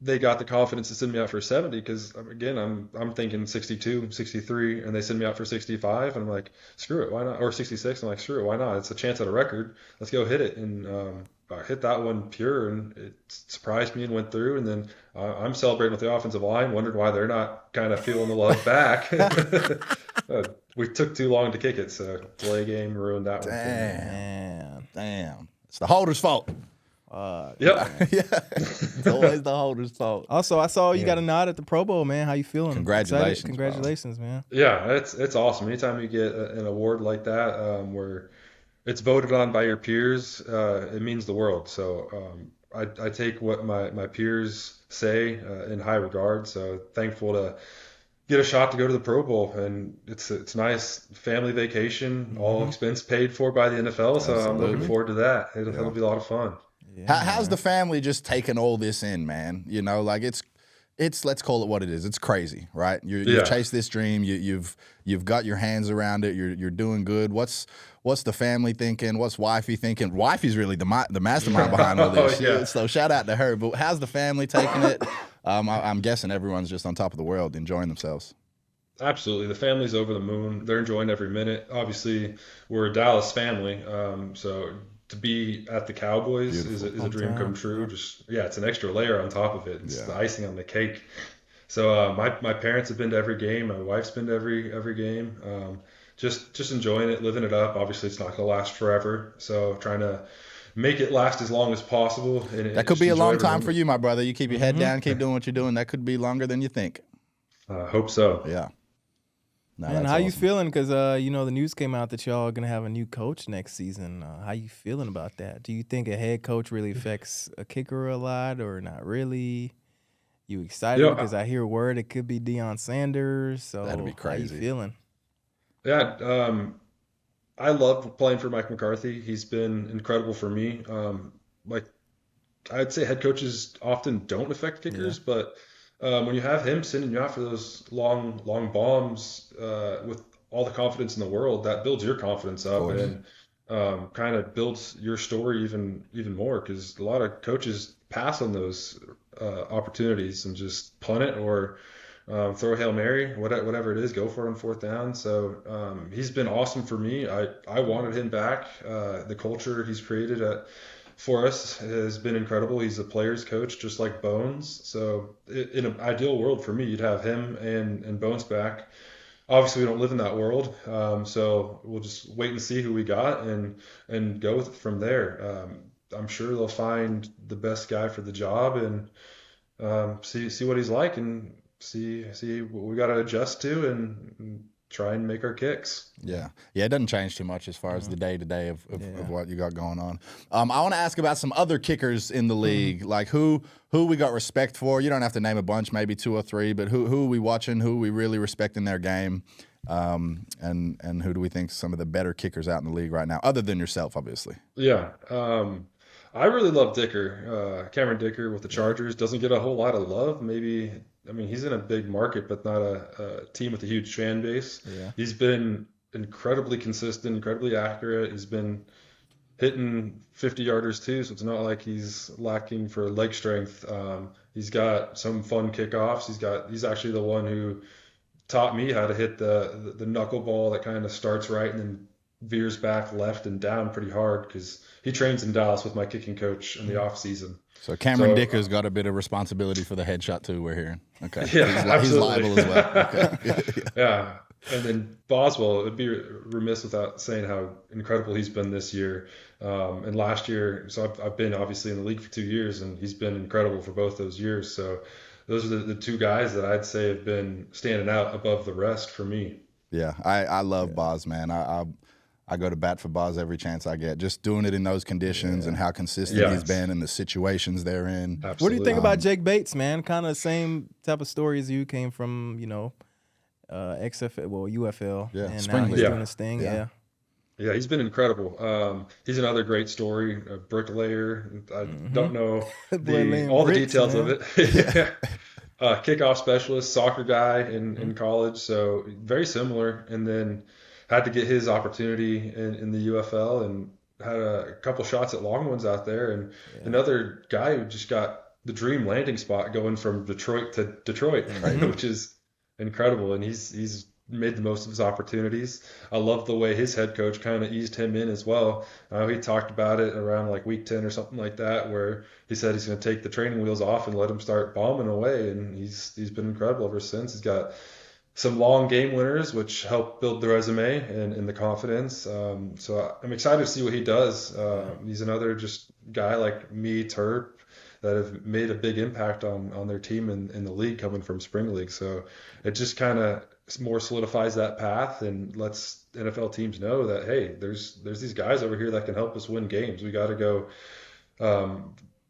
Speaker 2: they got the confidence to send me out for 70 because again, I'm thinking 62, 63, and they send me out for 65, and I'm like, screw it, why not? Or 66, I'm like, screw it, why not? It's a chance at a record. Let's go hit it. And I hit that one pure, and it surprised me and went through. And then I'm celebrating with the offensive line, wondered why they're not kind of feeling the love back. We took too long to kick it, so delay game ruined that one.
Speaker 3: Man.
Speaker 1: Damn. It's the holder's fault.
Speaker 2: Yep.
Speaker 1: Yeah. It's always the holder's fault.
Speaker 3: Also, I saw you got a nod at the Pro Bowl, man. How you feeling?
Speaker 1: Congratulations,
Speaker 3: Excited? Congratulations, man.
Speaker 2: Yeah, it's awesome. Anytime you get an award like that, where it's voted on by your peers, it means the world. So I take what my peers say in high regard. So thankful to get a shot to go to the Pro Bowl, and it's nice family vacation, all expense paid for by the NFL. So I'm looking forward to that. It'll be a lot of fun.
Speaker 1: How's the family just taking all this in, man? Like it's let's call it what it is. It's crazy, right? You've chased this dream. You've got your hands around it. You're doing good. What's the family thinking? What's wifey thinking? Wifey's really the mastermind behind all this.
Speaker 2: Yeah.
Speaker 1: So shout out to her. But how's the family taking it? I'm guessing everyone's just on top of the world, enjoying themselves.
Speaker 2: Absolutely. The family's over the moon. They're enjoying every minute. Obviously, we're a Dallas family, so to be at the Cowboys is a dream come true. Just it's an extra layer on top of it. It's the icing on the cake. So my parents have been to every game. My wife's been to every game. Just enjoying it, living it up. Obviously, it's not going to last forever. So trying to make it last as long as possible. And
Speaker 1: That could be a long time for you, my brother. You keep your head down, keep doing what you're doing. That could be longer than you think.
Speaker 2: Hope so.
Speaker 1: Yeah. No,
Speaker 3: Man,
Speaker 1: that's
Speaker 3: how you
Speaker 1: awesome.
Speaker 3: feeling? Because the news came out that y'all are gonna have a new coach next season. How you feeling about that? Do you think a head coach really affects a kicker a lot, or not really? You excited because I hear word it could be Deion Sanders. So
Speaker 1: That'd be crazy.
Speaker 3: How you feeling?
Speaker 2: Yeah, I love playing for Mike McCarthy. He's been incredible for me. Like I'd say head coaches often don't affect kickers, but when you have him sending you out for those long bombs with all the confidence in the world, that builds your confidence up and kind of builds your story even more, because a lot of coaches pass on those opportunities and just punt it or throw a Hail Mary, whatever it is, go for it on fourth down. So he's been awesome for me. I wanted him back. The culture he's created for us has been incredible. He's a player's coach, just like Bones. So in an ideal world for me, you'd have him and Bones back. Obviously, we don't live in that world, so we'll just wait and see who we got and go with it from there. I'm sure they'll find the best guy for the job and see what he's like and see what we got to adjust to and try and make our kicks.
Speaker 1: Yeah. It doesn't change too much as far as the day-to-day of what you got going on. I want to ask about some other kickers in the league, like who we got respect for. You don't have to name a bunch, maybe 2 or 3, but who are we watching, who we really respect in their game, and who do we think some of the better kickers out in the league right now, other than yourself, obviously?
Speaker 2: Yeah. I really love Dicker. Cameron Dicker with the Chargers doesn't get a whole lot of love. He's in a big market, but not a team with a huge fan base.
Speaker 3: Yeah.
Speaker 2: He's been incredibly consistent, incredibly accurate. He's been hitting 50-yarders too, so it's not like he's lacking for leg strength. He's got some fun kickoffs. He's actually the one who taught me how to hit the knuckleball that kind of starts right and then veers back left and down pretty hard, because he trains in Dallas with my kicking coach in the off season.
Speaker 1: So Cameron Dicker's got a bit of responsibility for the headshot too, we're hearing. Okay.
Speaker 2: Yeah,
Speaker 1: he's liable as well. Okay.
Speaker 2: Yeah. And then Boswell, it would be remiss without saying how incredible he's been this year. And last year, so I've been obviously in the league for 2 years, and he's been incredible for both those years. So those are the 2 guys that I'd say have been standing out above the rest for me.
Speaker 1: Yeah, I love Boz, man. I go to bat for Boz every chance I get. Just doing it in those conditions and how consistent he's been in the situations they're in.
Speaker 2: Absolutely.
Speaker 3: What do you think about Jake Bates, man? Kind of same type of story as you, came from, XFL, UFL.
Speaker 1: Yeah,
Speaker 3: and
Speaker 1: Spring
Speaker 3: now he's
Speaker 1: League.
Speaker 3: doing his thing. Yeah.
Speaker 2: Yeah, he's been incredible. He's another great story, a bricklayer. I don't know all the details of it. Kickoff specialist, soccer guy in college, so very similar. And then had to get his opportunity in the UFL and had a couple shots at long ones out there. And another guy who just got the dream landing spot going from Detroit to Detroit, which is incredible. And he's made the most of his opportunities. I love the way his head coach kind of eased him in as well. He talked about it around like week 10 or something like that, where he said he's going to take the training wheels off and let him start bombing away. And he's been incredible ever since. He's got some long game winners, which help build the resume and the confidence. So I'm excited to see what he does. He's another just guy like me, Terp, that have made a big impact on their team in the league coming from Spring League. So it just kind of more solidifies that path and lets NFL teams know that, hey, there's these guys over here that can help us win games. We got to go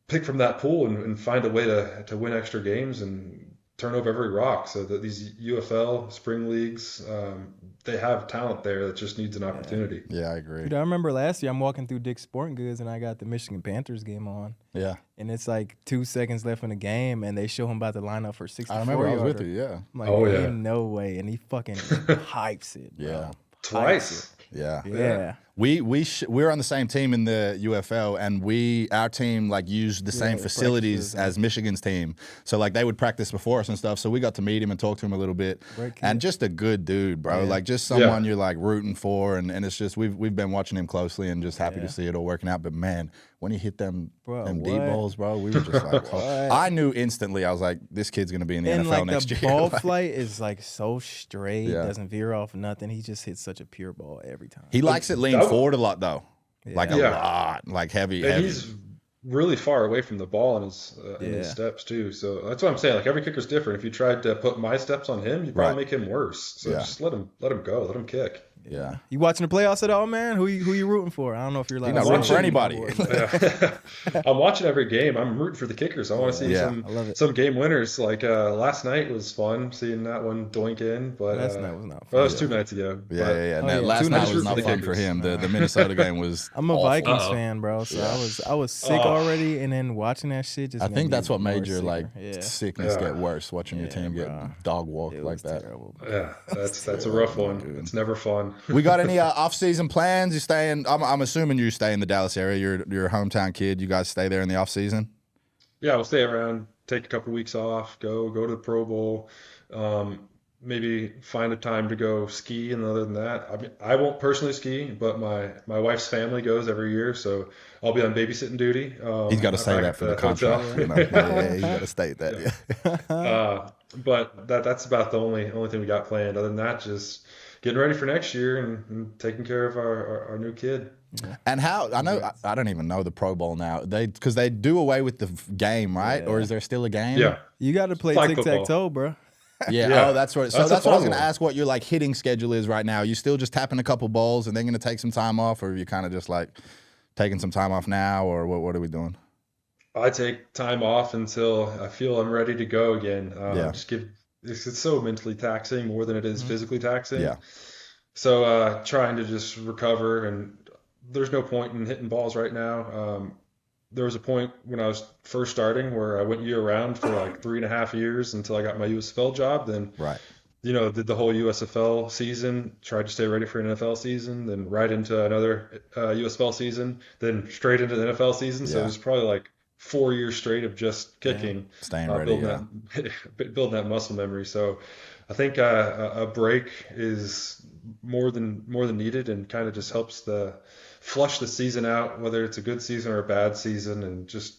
Speaker 2: pick from that pool and find a way to win extra games and turn over every rock. So that these UFL spring leagues, they have talent there that just needs an opportunity.
Speaker 1: Yeah, I agree.
Speaker 3: Dude, I remember last year I'm walking through Dick's Sporting Goods and I got the Michigan Panthers game on.
Speaker 1: Yeah.
Speaker 3: And it's like 2 seconds left in the game and they show him about to line up for 64
Speaker 1: I remember I was with
Speaker 3: yarder.
Speaker 1: you, yeah.
Speaker 3: I'm like,
Speaker 2: Oh,
Speaker 3: ain't
Speaker 2: yeah.
Speaker 3: no way. And he fucking hypes it, bro.
Speaker 1: Yeah.
Speaker 2: Twice.
Speaker 1: Yeah.
Speaker 3: Yeah.
Speaker 1: we're on the same team in the UFL, and our team like used the same facilities as Michigan's team. So like they would practice before us and stuff. So we got to meet him and talk to him a little bit. And just a good dude, bro. Yeah. Like just someone you're like rooting for, and it's just we've been watching him closely and just happy to see it all working out. But man, when he hit them deep balls, bro, we were just like, I knew instantly. I was like, this kid's gonna be in the NFL next year.
Speaker 3: The ball flight is like so straight, doesn't veer off nothing. He just hits such a pure ball every time.
Speaker 1: He likes it lean forward a lot though, like a lot, like heavy.
Speaker 2: And he's really far away from the ball in his steps too. So that's what I'm saying. Like every kicker's different. If you tried to put my steps on him, you'd probably make him worse. So just let him go, let him kick.
Speaker 1: Yeah.
Speaker 3: You watching the playoffs at all, man? Who you rooting for? I don't know if you're like
Speaker 1: not rooting for anybody.
Speaker 2: I'm watching every game. I'm rooting for the kickers. I want to see some game winners. Like last night was fun seeing that one doink in, but
Speaker 3: last night was not fun.
Speaker 2: Well, that was 2 nights ago.
Speaker 1: Last night was not fun for him. The Minnesota game was.
Speaker 3: I'm a Vikings fan, bro. So I was sick already, and then watching that shit just.
Speaker 1: I think that's what made your like sickness get worse. Watching your team get dog walked like that.
Speaker 3: Terrible,
Speaker 2: yeah, that's a rough one. It's never fun.
Speaker 1: We got any off-season plans? You staying? I'm assuming you stay in the Dallas area. You're a hometown kid. You guys stay there in the off-season?
Speaker 2: Yeah, we'll stay around, take a couple of weeks off, go to the Pro Bowl, maybe find a time to go ski. And other than that, I mean, I won't personally ski, but my wife's family goes every year, so I'll be on babysitting duty.
Speaker 1: He's got to say that for the contract. You got to state that.
Speaker 2: Yeah. But that's about the only thing we got planned. Other than that, just getting ready for next year and taking care of our new kid.
Speaker 1: And how I don't even know the Pro Bowl now. Because they do away with the game, right? Yeah. Or is there still a game?
Speaker 2: Yeah,
Speaker 3: you got to play tic-tac-toe, bro.
Speaker 1: Yeah. Oh, that's right. So that's what I was going to ask. What your like hitting schedule is right now? You still just tapping a couple balls and then going to take some time off, or are you kind of just like taking some time off now, or what are we doing?
Speaker 2: I take time off until I feel I'm ready to go again. It's so mentally taxing more than it is physically taxing.
Speaker 1: Yeah.
Speaker 2: So trying to just recover, and there's no point in hitting balls right now. There was a point when I was first starting where I went year round for like 3.5 years until I got my USFL job. Then, did the whole USFL season, tried to stay ready for an NFL season, then right into another USFL season, then straight into the NFL season. So it was probably like 4 years straight of just kicking,
Speaker 1: staying ready,
Speaker 2: building that muscle memory. So I think a break is more than needed, and kind of just helps flush the season out, whether it's a good season or a bad season, and just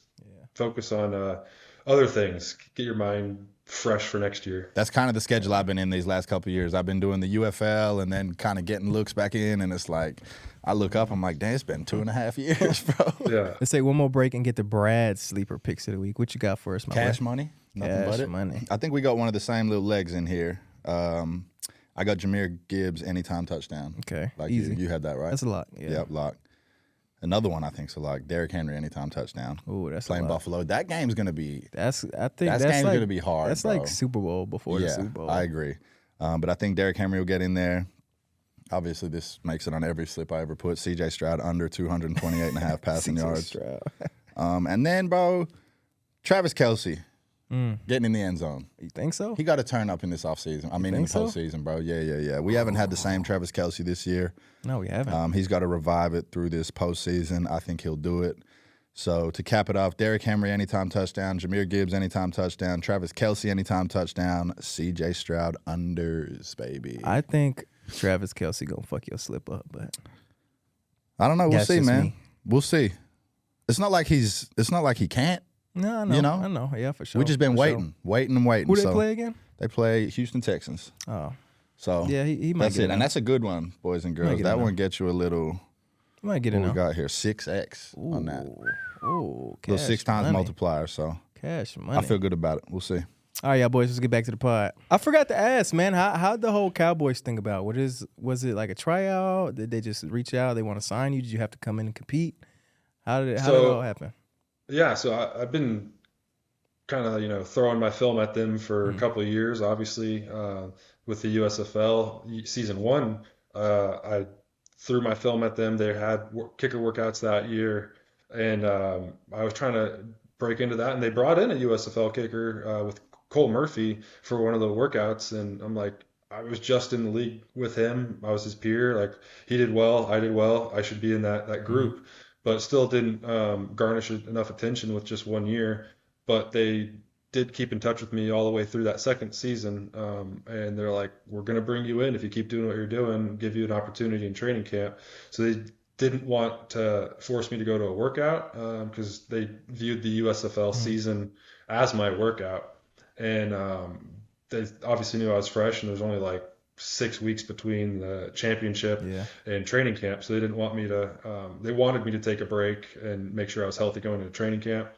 Speaker 2: focus on other things. Get your mind fresh for next year.
Speaker 1: That's kind of the schedule I've been in these last couple of years. I've been doing the UFL and then kind of getting looks back in, and it's like I look up, I'm like, damn, it's been 2.5 years, bro.
Speaker 3: Yeah. Let's take one more break and get the Brad sleeper picks of the week. What you got for us, my
Speaker 1: Cash
Speaker 3: boy?
Speaker 1: Money? Nothing but it.
Speaker 3: Money.
Speaker 1: I think we got one of the same little legs in here. I got Jahmyr Gibbs anytime touchdown.
Speaker 3: Okay,
Speaker 1: like
Speaker 3: easy.
Speaker 1: You had that, right?
Speaker 3: That's a lock. Yeah.
Speaker 1: Yep, lock. Another one I think's a lock. Derrick Henry anytime touchdown.
Speaker 3: Ooh, that's
Speaker 1: playing
Speaker 3: a lot.
Speaker 1: Buffalo. That game's gonna be.
Speaker 3: That's
Speaker 1: like,
Speaker 3: gonna
Speaker 1: be hard.
Speaker 3: That's
Speaker 1: bro.
Speaker 3: like Super Bowl before the Super Bowl.
Speaker 1: I agree. But I think Derrick Henry will get in there. Obviously, this makes it on every slip I ever put. C.J. Stroud under 228.5 passing yards. And then, bro, Travis Kelce getting in the end zone.
Speaker 3: You think so?
Speaker 1: He got to turn up in this offseason. I mean, in the postseason, bro. Yeah. We haven't had the same Travis Kelce this year.
Speaker 3: No, we haven't.
Speaker 1: He's got to revive it through this postseason. I think he'll do it. So to cap it off, Derrick Henry anytime touchdown, Jahmyr Gibbs anytime touchdown, Travis Kelce anytime touchdown, C.J. Stroud unders, baby.
Speaker 3: I think Travis Kelce gonna fuck your slip up, but
Speaker 1: I don't know. We'll see, man.
Speaker 3: Me.
Speaker 1: We'll see. It's not like he can't.
Speaker 3: No, I know.
Speaker 1: You know?
Speaker 3: I know. Yeah, for sure.
Speaker 1: We've just been waiting. Who
Speaker 3: they play again?
Speaker 1: They play Houston Texans.
Speaker 3: Oh.
Speaker 1: So
Speaker 3: yeah, he might
Speaker 1: that's
Speaker 3: get
Speaker 1: it. And that's a good one, boys and girls. That one gets you a little.
Speaker 3: You might get it.
Speaker 1: What we got here? 6x on that.
Speaker 3: Ooh,
Speaker 1: cash little 6 times
Speaker 3: money.
Speaker 1: Multiplier. So
Speaker 3: cash money.
Speaker 1: I feel good about it. We'll see.
Speaker 3: All right, y'all boys, let's get back to the pod. I forgot to ask, man, how'd the whole Cowboys thing about? Was it like a tryout? Did they just reach out? They want to sign you? Did you have to come in and compete? How did it all happen?
Speaker 2: Yeah, so I've been kind of throwing my film at them for a couple of years. Obviously, with the USFL season 1, I threw my film at them. They had kicker workouts that year, and I was trying to break into that, and they brought in a USFL kicker with Cole Murphy for one of the workouts, and I'm like, I was just in the league with him. I was his peer. Like he did well, I did well. I should be in that group, but still didn't garnish enough attention with just 1 year. But they did keep in touch with me all the way through that second season, and they're like, "We're gonna bring you in if you keep doing what you're doing. Give you an opportunity in training camp." So they didn't want to force me to go to a workout because they viewed the USFL season as my workout, and they obviously knew I was fresh, and there's only like 6 weeks between the championship and training camp, so they didn't want me to. They wanted me to take a break and make sure I was healthy going into training camp.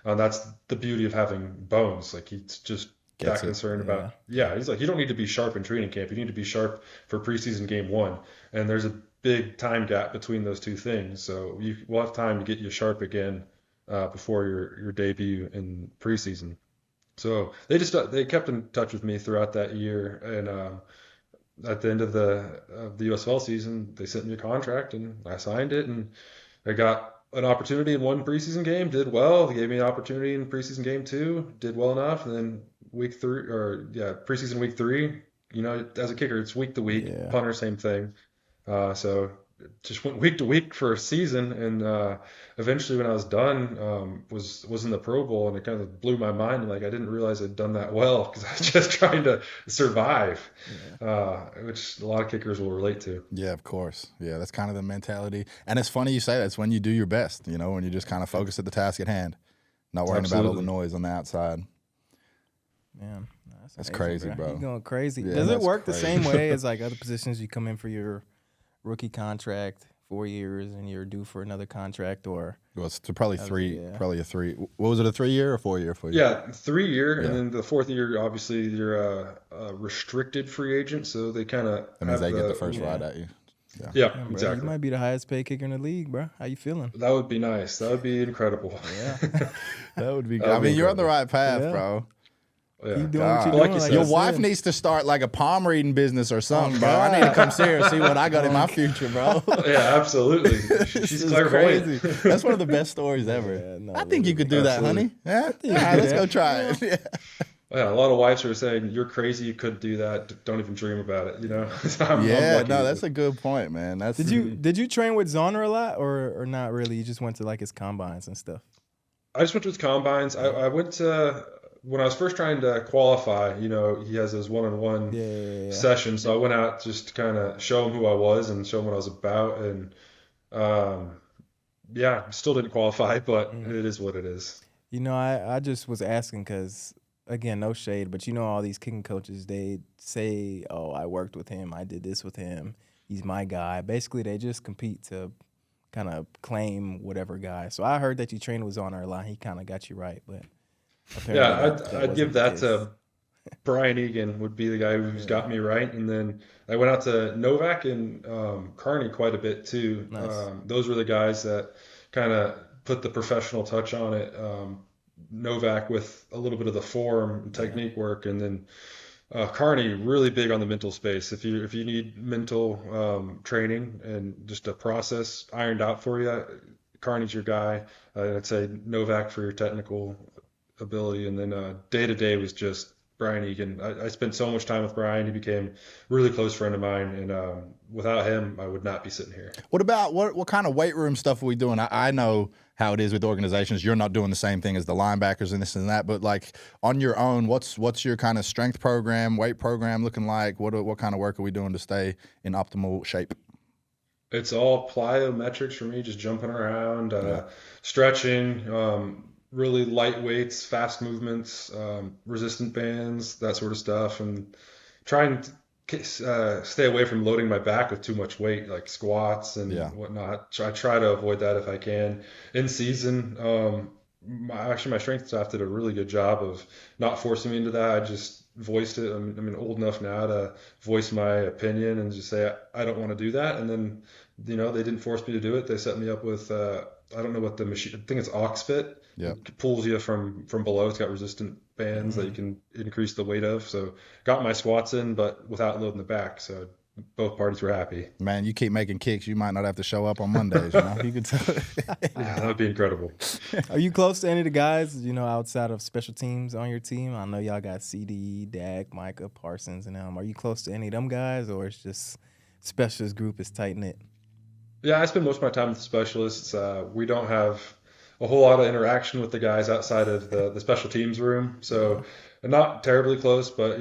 Speaker 2: That's the beauty of having Bones. Like he's just that concerned about. Yeah, he's like, you don't need to be sharp in training camp. You need to be sharp for preseason game 1, and there's a big time gap between those two things. So we'll have time to get you sharp again before your debut in preseason. So they kept in touch with me throughout that year, and at the end of the USFL season, they sent me a contract, and I signed it, and I got an opportunity in one preseason game, did well. They gave me an opportunity in preseason game 2, did well enough, and then preseason week 3. As a kicker, it's week to week. Punter, same thing. So just went week to week for a season, and eventually when I was done, was in the Pro Bowl, and it kind of blew my mind. Like I didn't realize I'd done that well because I was just trying to survive, which a lot of kickers will relate to.
Speaker 1: Yeah, of course. Yeah, that's kind of the mentality. And it's funny you say that's when you do your best, when you just kind of focus at the task at hand, not worrying about all the noise on the outside.
Speaker 3: Man,
Speaker 1: that's crazy, bro.
Speaker 3: You're going crazy.
Speaker 1: Yeah,
Speaker 3: Does it work the same way as like other positions? You come in for your rookie contract, 4 years, and you're due for another contract, or
Speaker 1: it's probably three. Probably a 3. What was it, a 3-year or 4-year for you?
Speaker 2: Yeah, 3-year, and then the 4th year, obviously, you're a restricted free agent, so they kind of.
Speaker 1: That means they get the first ride at you.
Speaker 2: Yeah, exactly.
Speaker 3: You might be the highest paid kicker in the league, bro. How you feeling?
Speaker 2: That would be nice. That would be incredible.
Speaker 3: Yeah,
Speaker 1: that would be good. I mean, you're on the right path, bro.
Speaker 3: Yeah. Keep doing what you're doing.
Speaker 2: Like
Speaker 1: your wife needs to start like a palm reading business or something, bro. I need to come see her and see what I got in my future, bro.
Speaker 2: Yeah, absolutely. She's
Speaker 1: crazy. That's one of the best stories ever. I think you could do that, honey. Yeah, let's go try it.
Speaker 2: Yeah, a lot of wives are saying, "You're crazy. You couldn't do that. Don't even dream about it."
Speaker 1: That's a good point, man.
Speaker 3: Did you train with Zoner a lot, or not really? You just went to like his combines and stuff.
Speaker 2: I just went to his combines. I went to. When I was first trying to qualify, he has those one-on-one sessions. So I went out just to kind of show him who I was and show him what I was about. And still didn't qualify, but it is what it is.
Speaker 3: I just was asking because, again, no shade, but all these kicking coaches, they say, "Oh, I worked with him. I did this with him. He's my guy." Basically, they just compete to kind of claim whatever guy. So I heard that you trained with Zoner a lot. He kind of got you right, but.
Speaker 2: I'd give that to Brian Egan would be the guy who's got me right. And then I went out to Novak and Carney quite a bit too.
Speaker 3: Nice.
Speaker 2: Those were the guys that kind of put the professional touch on it. Novak with a little bit of the form and technique work, and then Carney really big on the mental space. If you need mental training and just a process ironed out for you, Carney's your guy. I'd say Novak for your technical ability, and then day to day was just Brian Egan. I spent so much time with Brian. He became a really close friend of mine, and without him, I would not be sitting here.
Speaker 1: What about what kind of weight room stuff are we doing? I know how it is with organizations. You're not doing the same thing as the linebackers and this and that, but like on your own, what's your kind of strength program, weight program looking like? What kind of work are we doing to stay in optimal shape?
Speaker 2: It's all plyometrics for me, just jumping around, stretching, really light weights, fast movements, resistant bands, that sort of stuff, and trying to stay away from loading my back with too much weight, like squats and whatnot. I try to avoid that if I can. In season, my strength staff did a really good job of not forcing me into that. I just voiced it. I'm old enough now to voice my opinion and just say I don't want to do that. And then, they didn't force me to do it. They set me up with I don't know what the machine. I think it's Oxfit.
Speaker 1: Yeah,
Speaker 2: it pulls you from below. It's got resistant bands that you can increase the weight of. So got my squats in, but without loading the back. So both parties were happy.
Speaker 1: Man, you keep making kicks, you might not have to show up on Mondays. You know, you could tell.
Speaker 2: Yeah, that would be incredible.
Speaker 3: Are you close to any of the guys, outside of special teams on your team? I know y'all got CD, Dak, Micah, Parsons, and them. Are you close to any of them guys, or it's just specialist group is tight-knit?
Speaker 2: Yeah, I spend most of my time with the specialists. We don't have a whole lot of interaction with the guys outside of the special teams room. So not terribly close, but,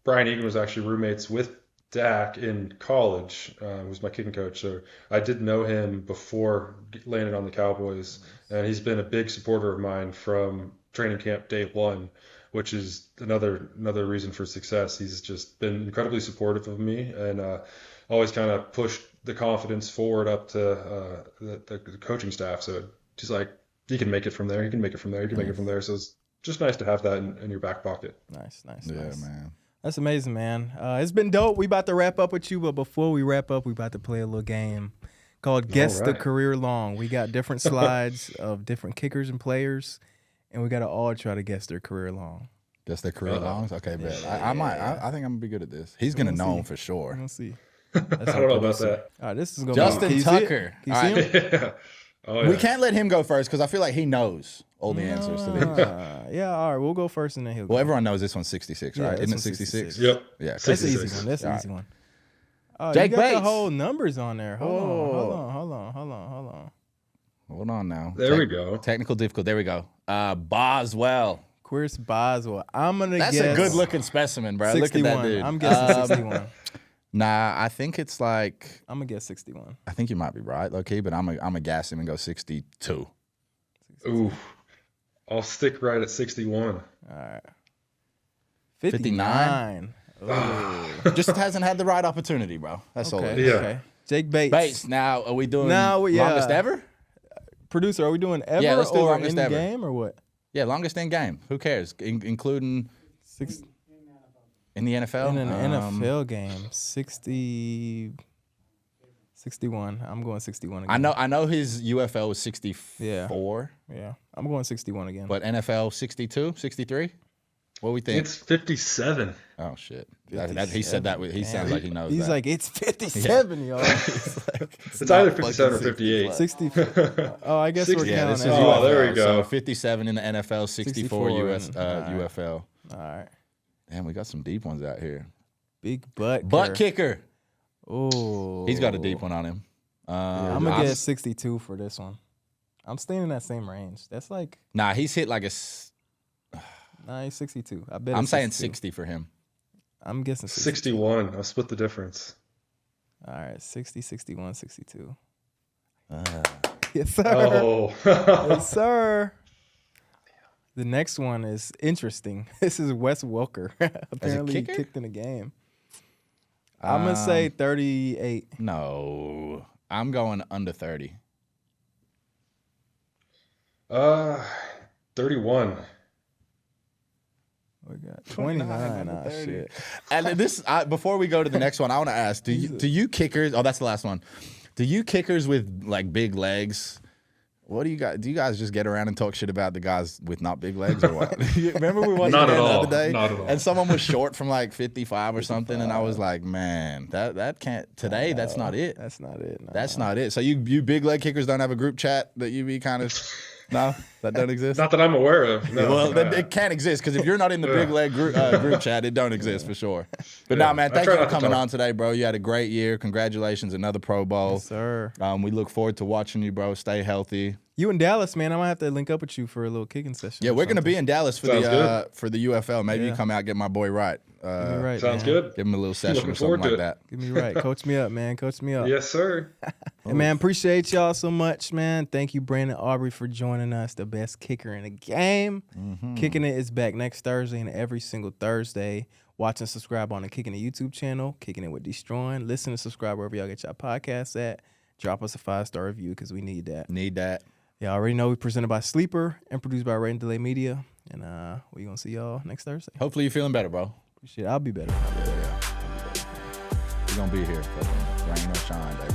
Speaker 2: Brian Egan was actually roommates with Dak in college, was my kicking coach. So I did know him before landing on the Cowboys, and he's been a big supporter of mine from training camp day one, which is another reason for success. He's just been incredibly supportive of me and always kind of pushed the confidence forward up to the coaching staff. So just like, you can make it from there, you can make it from there, you can make it from there. So it's just nice to have that in your back pocket.
Speaker 3: Nice.
Speaker 1: Yeah, man.
Speaker 3: That's amazing, man. It's been dope. We about to wrap up with you, but before we wrap up, we about to play a little game called Guess the Career Long. We got different slides of different kickers and players, and we got to all try to guess their career long.
Speaker 1: Guess their career longs? Okay, bet. I think I'm going to be good at this. He's going to know him for sure.
Speaker 3: We'll see.
Speaker 2: I don't know about that.
Speaker 3: All right, this is going
Speaker 1: Justin
Speaker 3: to be
Speaker 1: Tucker.
Speaker 3: Can you see him?
Speaker 2: Yeah. Oh, yeah.
Speaker 1: We can't let him go first because I feel like he knows all the answers to these.
Speaker 3: Yeah, all right, we'll go first and then he'll go.
Speaker 1: Well, everyone knows this one's 66, right?
Speaker 3: Yeah,
Speaker 1: Isn't it
Speaker 3: this one's
Speaker 1: 66?
Speaker 2: Yep.
Speaker 1: Yeah.
Speaker 3: That's an
Speaker 2: 66.
Speaker 3: easy one. That's an easy one. Oh,
Speaker 1: Jake
Speaker 3: you got
Speaker 1: Bates.
Speaker 3: the whole numbers on there. Hold
Speaker 1: Oh.
Speaker 3: on.
Speaker 1: Hold on now.
Speaker 2: There we go.
Speaker 1: Technical difficult. There we go. Boswell.
Speaker 3: Chris Boswell. I'm going to guess.
Speaker 1: That's a good looking specimen, bro.
Speaker 3: 61.
Speaker 1: Look at that dude.
Speaker 3: I'm guessing 61.
Speaker 1: Nah, I think it's like,
Speaker 3: I'm going to guess 61.
Speaker 1: I think you might be right, low key, but I'm gonna gas him and go 62.
Speaker 2: Ooh. I'll stick right at 61.
Speaker 3: All right. 59.
Speaker 1: Just hasn't had the right opportunity, bro. That's all it is.
Speaker 2: Yeah.
Speaker 3: Okay. Jake Bates.
Speaker 1: Bates, now are we doing
Speaker 3: yeah.
Speaker 1: longest ever?
Speaker 3: Producer, are we doing ever
Speaker 1: Yeah, let's do
Speaker 3: or
Speaker 1: longest
Speaker 3: in the
Speaker 1: ever.
Speaker 3: game or what?
Speaker 1: Yeah, longest in game. Who cares? Including
Speaker 3: Six,
Speaker 1: in the NFL?
Speaker 3: in an NFL game. 61. I'm going 61 again.
Speaker 1: I know his UFL was 64,
Speaker 3: Yeah. I'm going 61 again.
Speaker 1: but NFL 62, 63? What we think?
Speaker 2: It's 57.
Speaker 1: Oh shit! He said that. He sounds like he knows.
Speaker 3: He's
Speaker 1: that.
Speaker 3: like, it's 57, y'all.
Speaker 2: It's either 57 or 58.
Speaker 3: 60. Oh, I guess we're
Speaker 2: 60.
Speaker 1: Yeah,
Speaker 3: counting.
Speaker 1: this is
Speaker 3: that.
Speaker 2: Oh,
Speaker 1: UFL.
Speaker 2: there we go.
Speaker 1: So 57 in the NFL, 64 US UFL.
Speaker 3: All right.
Speaker 1: Damn, we got some deep ones out here.
Speaker 3: Big butt.
Speaker 1: Butt kicker.
Speaker 3: Oh.
Speaker 1: He's got a deep one on him.
Speaker 3: I'm going to guess 62 for this one. I'm staying in that same range. That's like,
Speaker 1: Nah, he's hit like a.
Speaker 3: nah, he's 62. I bet
Speaker 1: I'm
Speaker 3: it's
Speaker 1: saying
Speaker 3: 62.
Speaker 1: 60 for him.
Speaker 3: I'm guessing 62.
Speaker 2: 61. I'll split the difference.
Speaker 3: All right, 60, 61, 62. Yes, sir.
Speaker 2: Oh.
Speaker 3: Yes, sir. The next one is interesting. This is Wes Welker. Apparently, he
Speaker 1: kicker?
Speaker 3: kicked in the game. I'm going to say 38.
Speaker 1: No, I'm going under 30.
Speaker 2: 31.
Speaker 3: We got 29. Ah, shit.
Speaker 1: And this, before we go to the next one, I want to ask: Do you kickers? Oh, that's the last one. Do you kickers with like big legs? What do you guys? Do you guys just get around and talk shit about the guys with not big legs or what? Remember we watched
Speaker 2: Not
Speaker 1: the
Speaker 2: at all.
Speaker 1: other day,
Speaker 2: Not at all.
Speaker 1: and someone was short from like 55 or something, and I was like, man, that can't today. That's not it.
Speaker 3: That's not it. No.
Speaker 1: That's not it. So you big leg kickers don't have a group chat that you be kind of. No, that don't exist.
Speaker 2: Not that I'm aware of. No.
Speaker 1: Well, it can't exist because if you're not in the big leg group chat, it don't exist for sure. But
Speaker 2: Yeah,
Speaker 1: nah, man,
Speaker 2: I
Speaker 1: thank
Speaker 2: try
Speaker 1: you for
Speaker 2: not to
Speaker 1: coming
Speaker 2: talk.
Speaker 1: on today, bro. You had a great year. Congratulations, another Pro Bowl.
Speaker 3: Yes, sir.
Speaker 1: We look forward to watching you, bro. Stay healthy.
Speaker 3: You in Dallas, man. I might have to link up with you for a little kicking session.
Speaker 1: Yeah,
Speaker 3: or
Speaker 1: we're gonna
Speaker 3: something.
Speaker 1: be in Dallas for
Speaker 2: Sounds
Speaker 1: the UFL. Maybe you
Speaker 3: Yeah.
Speaker 1: come out, get my boy right.
Speaker 3: Get me right,
Speaker 2: Sounds
Speaker 3: man.
Speaker 2: good.
Speaker 1: Give him a little session
Speaker 2: Looking
Speaker 1: or something
Speaker 2: forward to
Speaker 1: like
Speaker 2: it.
Speaker 1: that.
Speaker 3: Get me right. Coach me up, man. Coach me up.
Speaker 2: Yes, sir.
Speaker 3: And man, appreciate y'all so much, man. Thank you, Brandon Aubrey, for joining us, the best kicker in the game. Kicking It is back next Thursday and every single Thursday. Watch and subscribe on the Kicking It YouTube channel, Kicking It with Destroying. Listen and subscribe wherever y'all get y'all podcasts at. Drop us a 5-star review because we need that.
Speaker 1: Need that.
Speaker 3: Y'all already know we presented by Sleeper and produced by Rate and Delay Media. And we going to see y'all next Thursday.
Speaker 1: Hopefully you're feeling better, bro.
Speaker 3: Appreciate it. I'll be better.
Speaker 1: We're gonna be here. Fucking rain or shine, baby.